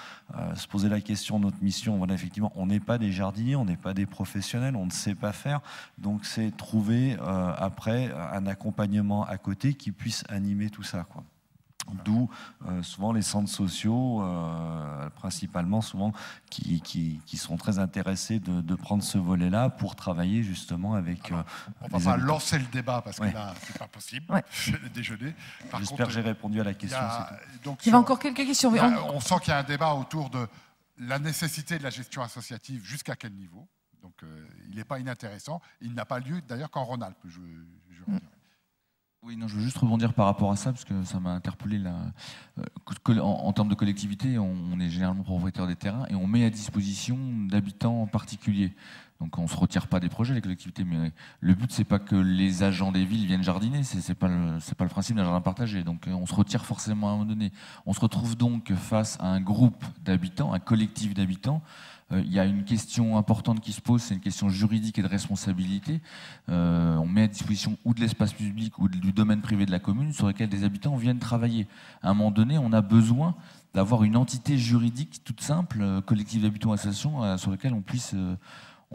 se poser la question, notre mission, voilà, effectivement, on n'est pas des jardiniers, on n'est pas des professionnels, on ne sait pas faire, donc c'est trouver après un accompagnement à côté qui puisse animer tout ça, quoi. D'où souvent les centres sociaux, principalement souvent, qui sont très intéressés de prendre ce volet-là pour travailler justement avec. On va pas lancer le débat parce que là, c'est pas possible. Ouais. Le déjeuner. J'espère que j'ai répondu à la question. Il y a encore quelques questions. On sent qu'il y a un débat autour de la nécessité de la gestion associative, jusqu'à quel niveau. Donc, il n'est pas inintéressant. Il n'a pas lieu d'ailleurs qu'en Rhône-Alpes. Oui, non, je veux juste rebondir par rapport à ça, parce que ça m'a interpellé là. En termes de collectivité, on est généralement propriétaire des terrains et on met à disposition d'habitants particuliers. Donc on ne se retire pas des projets, les collectivités, mais le but, c'est pas que les agents des villes viennent jardiner, c'est pas le principe d'un jardin partagé. Donc on se retire forcément à un moment donné. On se retrouve donc face à un groupe d'habitants, un collectif d'habitants. Il y a une question importante qui se pose, c'est une question juridique et de responsabilité. On met à disposition ou de l'espace public ou du domaine privé de la commune sur lequel des habitants viennent travailler. À un moment donné, on a besoin d'avoir une entité juridique toute simple, collectif d'habitants, association, sur lequel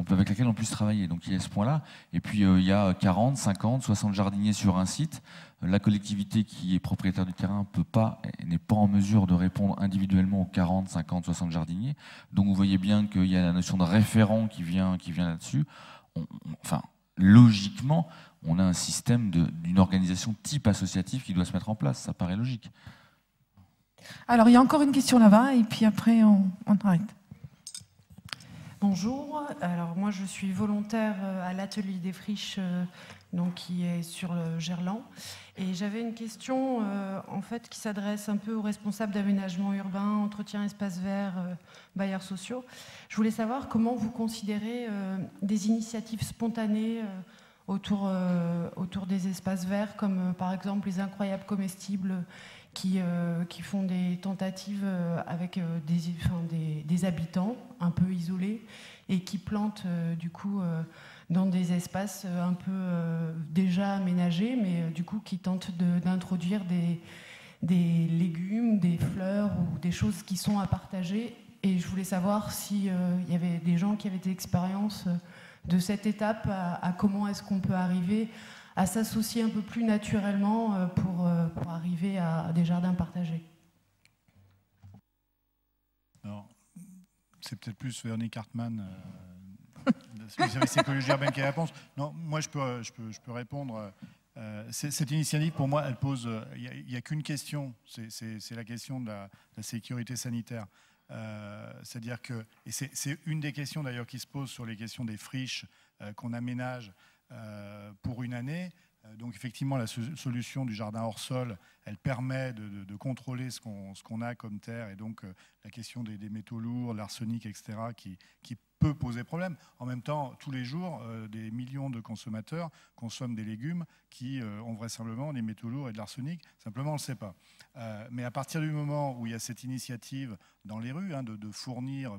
avec laquelle on puisse travailler. Donc il y a ce point-là. Et puis il y a 40, 50, 60 jardiniers sur un site. La collectivité qui est propriétaire du terrain n'est pas en mesure de répondre individuellement aux 40, 50, 60 jardiniers. Donc vous voyez bien qu'il y a la notion de référent qui vient là-dessus. Logiquement, on a un système d'une organisation type associative qui doit se mettre en place. Ça paraît logique. Alors il y a encore une question là-bas et puis après on arrête. Bonjour, alors moi je suis volontaire à l'atelier des friches donc qui est sur le Gerland et j'avais une question en fait qui s'adresse un peu aux responsables d'aménagement urbain, entretien espaces verts, bailleurs sociaux. Je voulais savoir comment vous considérez des initiatives spontanées autour des espaces verts comme par exemple les incroyables comestibles qui font des tentatives avec des habitants un peu isolés et qui plantent du coup dans des espaces un peu déjà aménagés, mais du coup qui tentent d'introduire des légumes, des fleurs ou des choses qui sont à partager. Et je voulais savoir s'il y avait des gens qui avaient des expériences de cette étape à comment est-ce qu'on peut arriver à s'associer un peu plus naturellement pour arriver à des jardins partagés. Alors, c'est peut-être plus Véronique Hartmann, du service écologie urbaine qui a la réponse. Non, moi je peux répondre. Cette initiative, pour moi, elle pose. Il n'y a qu'une question, c'est la question de la sécurité sanitaire. C'est-à-dire que, et c'est une des questions d'ailleurs qui se pose sur les questions des friches qu'on aménage pour une année. Donc effectivement, la solution du jardin hors sol, elle permet de contrôler ce qu'on a comme terre et donc la question des métaux lourds, l'arsenic, etc., qui peut poser problème. En même temps, tous les jours, des millions de consommateurs consomment des légumes qui ont vraisemblablement des métaux lourds et de l'arsenic. Simplement, on ne le sait pas. Mais à partir du moment où il y a cette initiative dans les rues de fournir,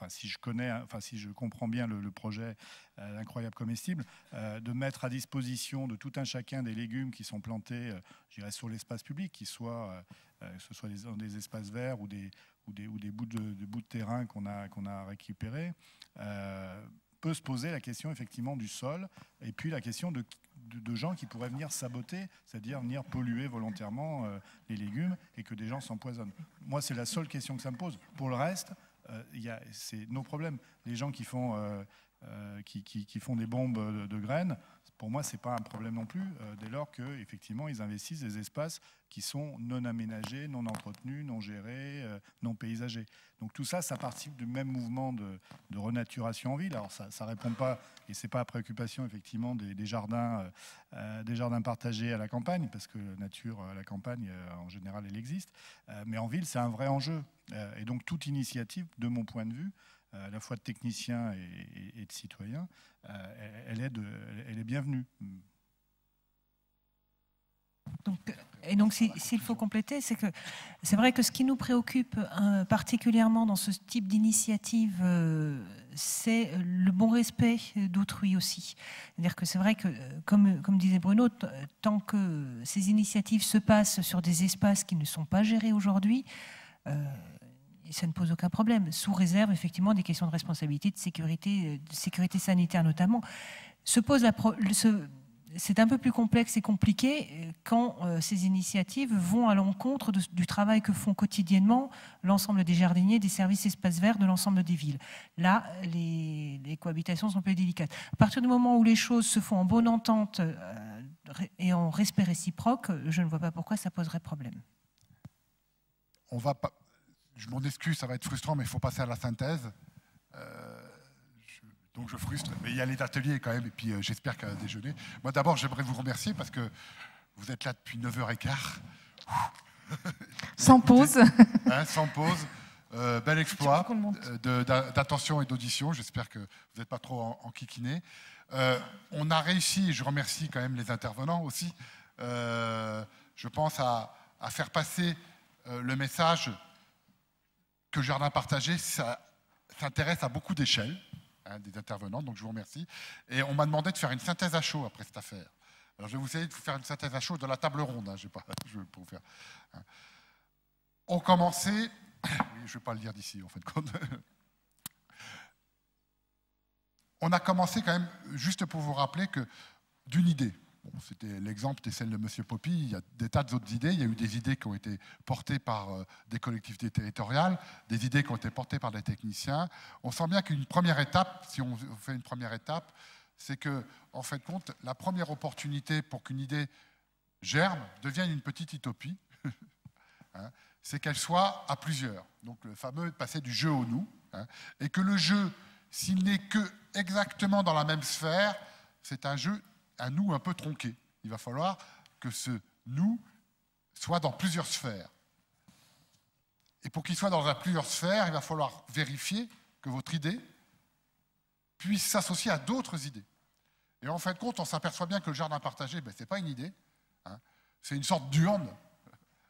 si je comprends bien le projet incroyable comestible, de mettre à disposition de tout un chacun des légumes qui sont plantés, je dirais, sur l'espace public, que ce soit des espaces verts ou des bouts de terrain qu'on a récupérés, peut se poser la question effectivement du sol et puis la question de gens qui pourraient venir saboter, c'est-à-dire venir polluer volontairement les légumes et que des gens s'empoisonnent. Moi, c'est la seule question que ça me pose. Pour le reste, c'est nos problèmes. Les gens qui font des bombes de graines, pour moi, ce n'est pas un problème non plus, dès lors qu'effectivement, ils investissent des espaces qui sont non aménagés, non entretenus, non gérés, non paysagés. Donc tout ça, ça participe du même mouvement de renaturation en ville. Alors ça ne répond pas, et ce n'est pas la préoccupation effectivement des jardins partagés à la campagne, parce que la nature à la campagne, en général, elle existe. Mais en ville, c'est un vrai enjeu. Et donc toute initiative, de mon point de vue, à la fois de techniciens et de citoyens, elle est bienvenue. Donc, s'il faut compléter, c'est vrai que ce qui nous préoccupe particulièrement dans ce type d'initiative, c'est le bon respect d'autrui aussi. C'est-à-dire que c'est vrai que, comme disait Bruno, tant que ces initiatives se passent sur des espaces qui ne sont pas gérés aujourd'hui, ça ne pose aucun problème, sous réserve effectivement des questions de responsabilité, de sécurité sanitaire notamment. C'est un peu plus complexe et compliqué quand ces initiatives vont à l'encontre du travail que font quotidiennement l'ensemble des jardiniers, des services espaces verts de l'ensemble des villes. Là, les cohabitations sont plus délicates. À partir du moment où les choses se font en bonne entente et en respect réciproque, je ne vois pas pourquoi ça poserait problème. On va pas, je m'en excuse, ça va être frustrant, mais il faut passer à la synthèse. Donc je frustre, mais il y a les ateliers quand même, et puis j'espère qu'à déjeuner. Moi d'abord, j'aimerais vous remercier parce que vous êtes là depuis 9h15. Sans pause. Sans pause. Bel exploit d'attention et d'audition. J'espère que vous n'êtes pas trop enquiquinés. On a réussi, et je remercie quand même les intervenants aussi, je pense à faire passer le message que Jardin partagé, ça s'intéresse à beaucoup d'échelles. Des intervenants, donc je vous remercie. Et on m'a demandé de faire une synthèse à chaud après cette affaire. Alors je vais vous essayer de vous faire une synthèse à chaud de la table ronde. Je vais pour vous faire. On commençait, oui, je ne vais pas le dire d'ici en fait. On a commencé quand même, juste pour vous rappeler que d'une idée. Bon, c'était l'exemple, c'était celle de M. Poppy. Il y a des tas d'autres idées. Il y a eu des idées qui ont été portées par des collectivités territoriales, des idées qui ont été portées par des techniciens. On sent bien qu'une première étape, si on fait une première étape, c'est que, en fin de compte, la première opportunité pour qu'une idée germe, devienne une petite utopie, c'est qu'elle soit à plusieurs. Donc le fameux passer du jeu au nous, et que le jeu, s'il n'est que exactement dans la même sphère, c'est un jeu à nous un peu tronqué. Il va falloir que ce nous soit dans plusieurs sphères. Et pour qu'il soit dans plusieurs sphères, il va falloir vérifier que votre idée puisse s'associer à d'autres idées. Et en fin de compte, on s'aperçoit bien que le jardin partagé, ce n'est pas une idée, c'est une sorte d'urne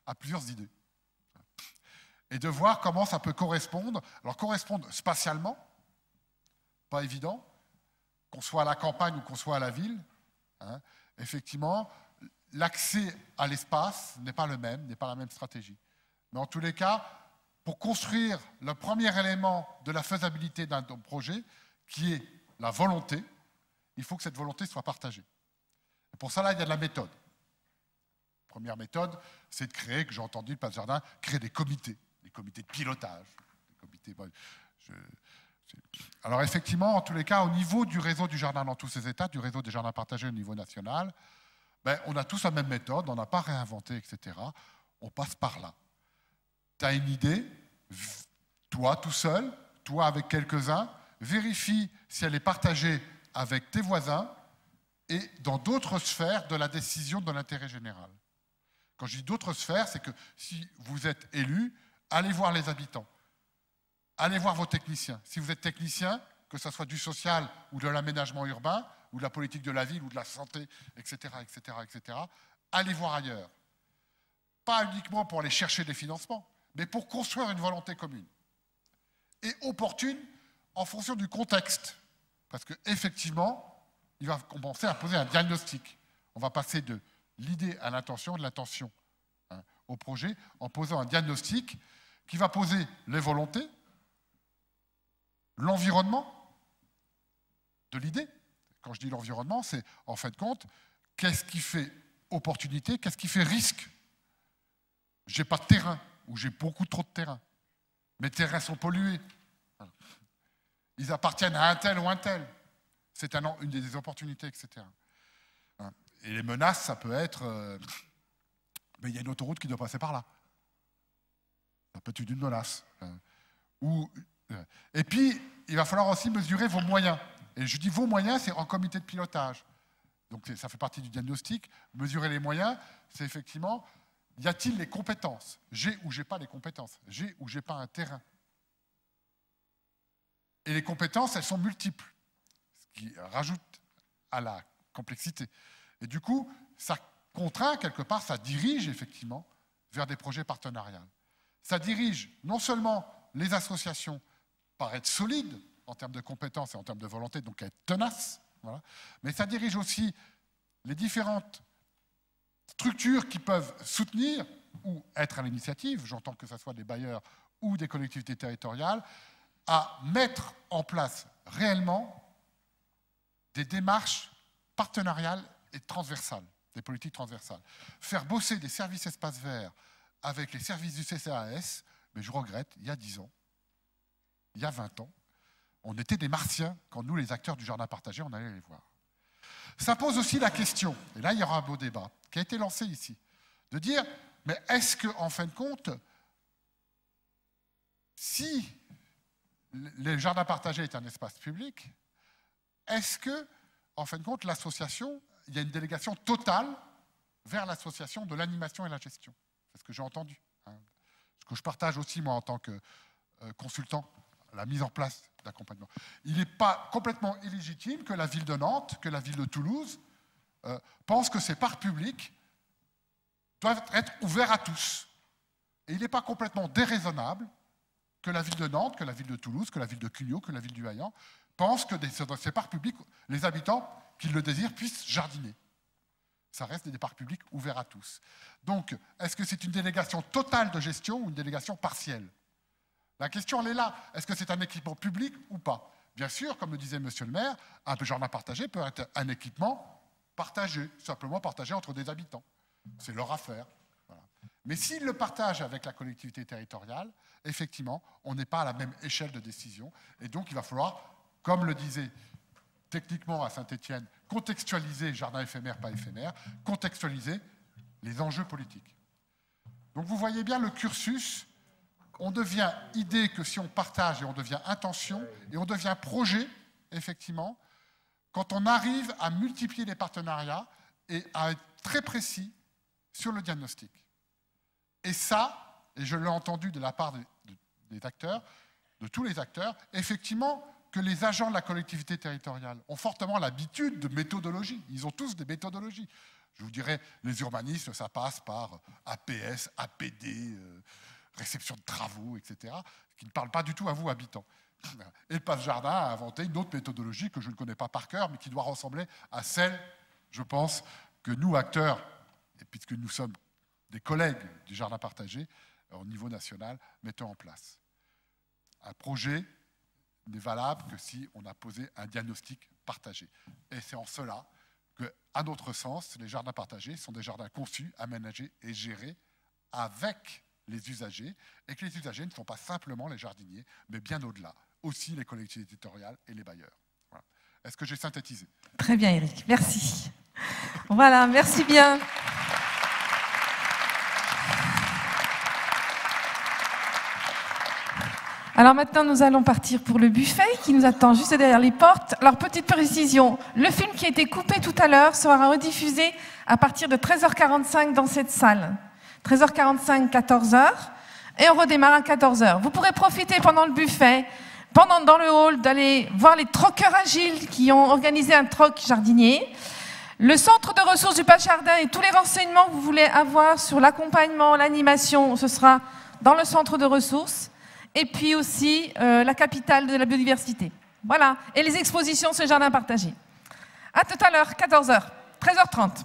à plusieurs idées. Et de voir comment ça peut correspondre. Alors correspondre spatialement, pas évident, qu'on soit à la campagne ou qu'on soit à la ville. Effectivement, l'accès à l'espace n'est pas le même, n'est pas la même stratégie. Mais en tous les cas, pour construire le premier élément de la faisabilité d'un projet, qui est la volonté, il faut que cette volonté soit partagée. Et pour ça, là, il y a de la méthode. La première méthode, c'est de créer, que j'ai entendu le Place Jardin, créer des comités de pilotage. Des comités, alors effectivement, en tous les cas, au niveau du réseau du jardin dans tous ses états, du réseau des jardins partagés au niveau national, on a tous la même méthode, on n'a pas réinventé, etc. On passe par là. Tu as une idée, toi tout seul, toi avec quelques-uns, vérifie si elle est partagée avec tes voisins et dans d'autres sphères de la décision de l'intérêt général. Quand je dis d'autres sphères, c'est que si vous êtes élu, allez voir les habitants. Allez voir vos techniciens. Si vous êtes technicien, que ce soit du social ou de l'aménagement urbain, ou de la politique de la ville, ou de la santé, etc., allez voir ailleurs. Pas uniquement pour aller chercher des financements, mais pour construire une volonté commune. Et opportune en fonction du contexte. Parce qu'effectivement, il va commencer à poser un diagnostic. On va passer de l'idée à l'intention, de l'intention au projet, en posant un diagnostic qui va poser les volontés, l'environnement de l'idée. Quand je dis l'environnement, c'est en fin de compte, qu'est-ce qui fait opportunité, qu'est-ce qui fait risque. J'ai pas de terrain, ou j'ai beaucoup trop de terrain. Mes terrains sont pollués. Ils appartiennent à un tel ou un tel. C'est une des opportunités, etc. Et les menaces, ça peut être... mais il y a une autoroute qui doit passer par là. Ça peut être une menace. Et puis, il va falloir aussi mesurer vos moyens. Et je dis vos moyens, c'est en comité de pilotage. Donc ça fait partie du diagnostic. Mesurer les moyens, c'est effectivement, y a-t-il les compétences? J'ai ou j'ai pas les compétences? J'ai ou j'ai pas un terrain? Et les compétences, elles sont multiples, ce qui rajoute à la complexité. Et du coup, ça contraint, quelque part, ça dirige effectivement vers des projets partenariaux. Ça dirige non seulement les associations par être solides en termes de compétences et en termes de volonté, donc à être tenaces, voilà, mais ça dirige aussi les différentes structures qui peuvent soutenir ou être à l'initiative, j'entends que ce soit des bailleurs ou des collectivités territoriales, à mettre en place réellement des démarches partenariales et transversales, des politiques transversales. Faire bosser des services espaces verts avec les services du CCAS, mais je regrette, il y a 10 ans, il y a 20 ans, on était des martiens quand nous, les acteurs du jardin partagé, on allait les voir. Ça pose aussi la question, et là il y aura un beau débat, qui a été lancé ici, de dire, mais est-ce qu'en fin de compte, si le jardin partagé est un espace public, est-ce que, en fin de compte, l'association, il y a une délégation totale vers l'association de l'animation et la gestion? C'est ce que j'ai entendu. Ce que je partage aussi, moi, en tant que consultant, la mise en place d'accompagnement. Il n'est pas complètement illégitime que la ville de Nantes, que la ville de Toulouse, pensent que ces parcs publics doivent être ouverts à tous. Et il n'est pas complètement déraisonnable que la ville de Nantes, que la ville de Toulouse, que la ville de Cugnot, que la ville du Haillan pensent que dans ces parcs publics, les habitants, qui le désirent, puissent jardiner. Ça reste des parcs publics ouverts à tous. Donc, est-ce que c'est une délégation totale de gestion ou une délégation partielle? La question, elle est là. Est-ce que c'est un équipement public ou pas? Bien sûr, comme le disait monsieur le maire, un jardin partagé peut être un équipement partagé, simplement partagé entre des habitants. C'est leur affaire. Voilà. Mais s'ils le partagent avec la collectivité territoriale, effectivement, on n'est pas à la même échelle de décision. Et donc, il va falloir, comme le disait techniquement à Saint-Étienne, contextualiser, jardin éphémère, pas éphémère, contextualiser les enjeux politiques. Donc, vous voyez bien le cursus. On devient idée que si on partage, et on devient intention, et on devient projet, effectivement, quand on arrive à multiplier les partenariats et à être très précis sur le diagnostic. Et ça, et je l'ai entendu de la part des acteurs, de tous les acteurs, effectivement, que les agents de la collectivité territoriale ont fortement l'habitude de méthodologie. Ils ont tous des méthodologies. Je vous dirais, les urbanistes, ça passe par APS, APD, réception de travaux, etc., qui ne parlent pas du tout à vous, habitants. Et le Passe Jardin a inventé une autre méthodologie que je ne connais pas par cœur, mais qui doit ressembler à celle, je pense, que nous, acteurs, et puisque nous sommes des collègues du jardin partagé, au niveau national, mettons en place. Un projet n'est valable que si on a posé un diagnostic partagé. Et c'est en cela que, à notre sens, les jardins partagés sont des jardins conçus, aménagés et gérés avec les usagers, et que les usagers ne sont pas simplement les jardiniers, mais bien au-delà, aussi les collectivités territoriales et les bailleurs. Voilà. Est-ce que j'ai synthétisé? Très bien, Éric, merci. Voilà, merci bien. Alors maintenant, nous allons partir pour le buffet qui nous attend juste derrière les portes. Alors, petite précision, le film qui a été coupé tout à l'heure sera rediffusé à partir de 13h45 dans cette salle. 13h45, 14h, et on redémarre à 14h. Vous pourrez profiter pendant le buffet, dans le hall, d'aller voir les troqueurs agiles qui ont organisé un troc jardinier. Le centre de ressources du Passe Jardin et tous les renseignements que vous voulez avoir sur l'accompagnement, l'animation, ce sera dans le centre de ressources. Et puis aussi la capitale de la biodiversité. Voilà. Et les expositions, ce jardin partagé. À tout à l'heure, 14h, 13h30.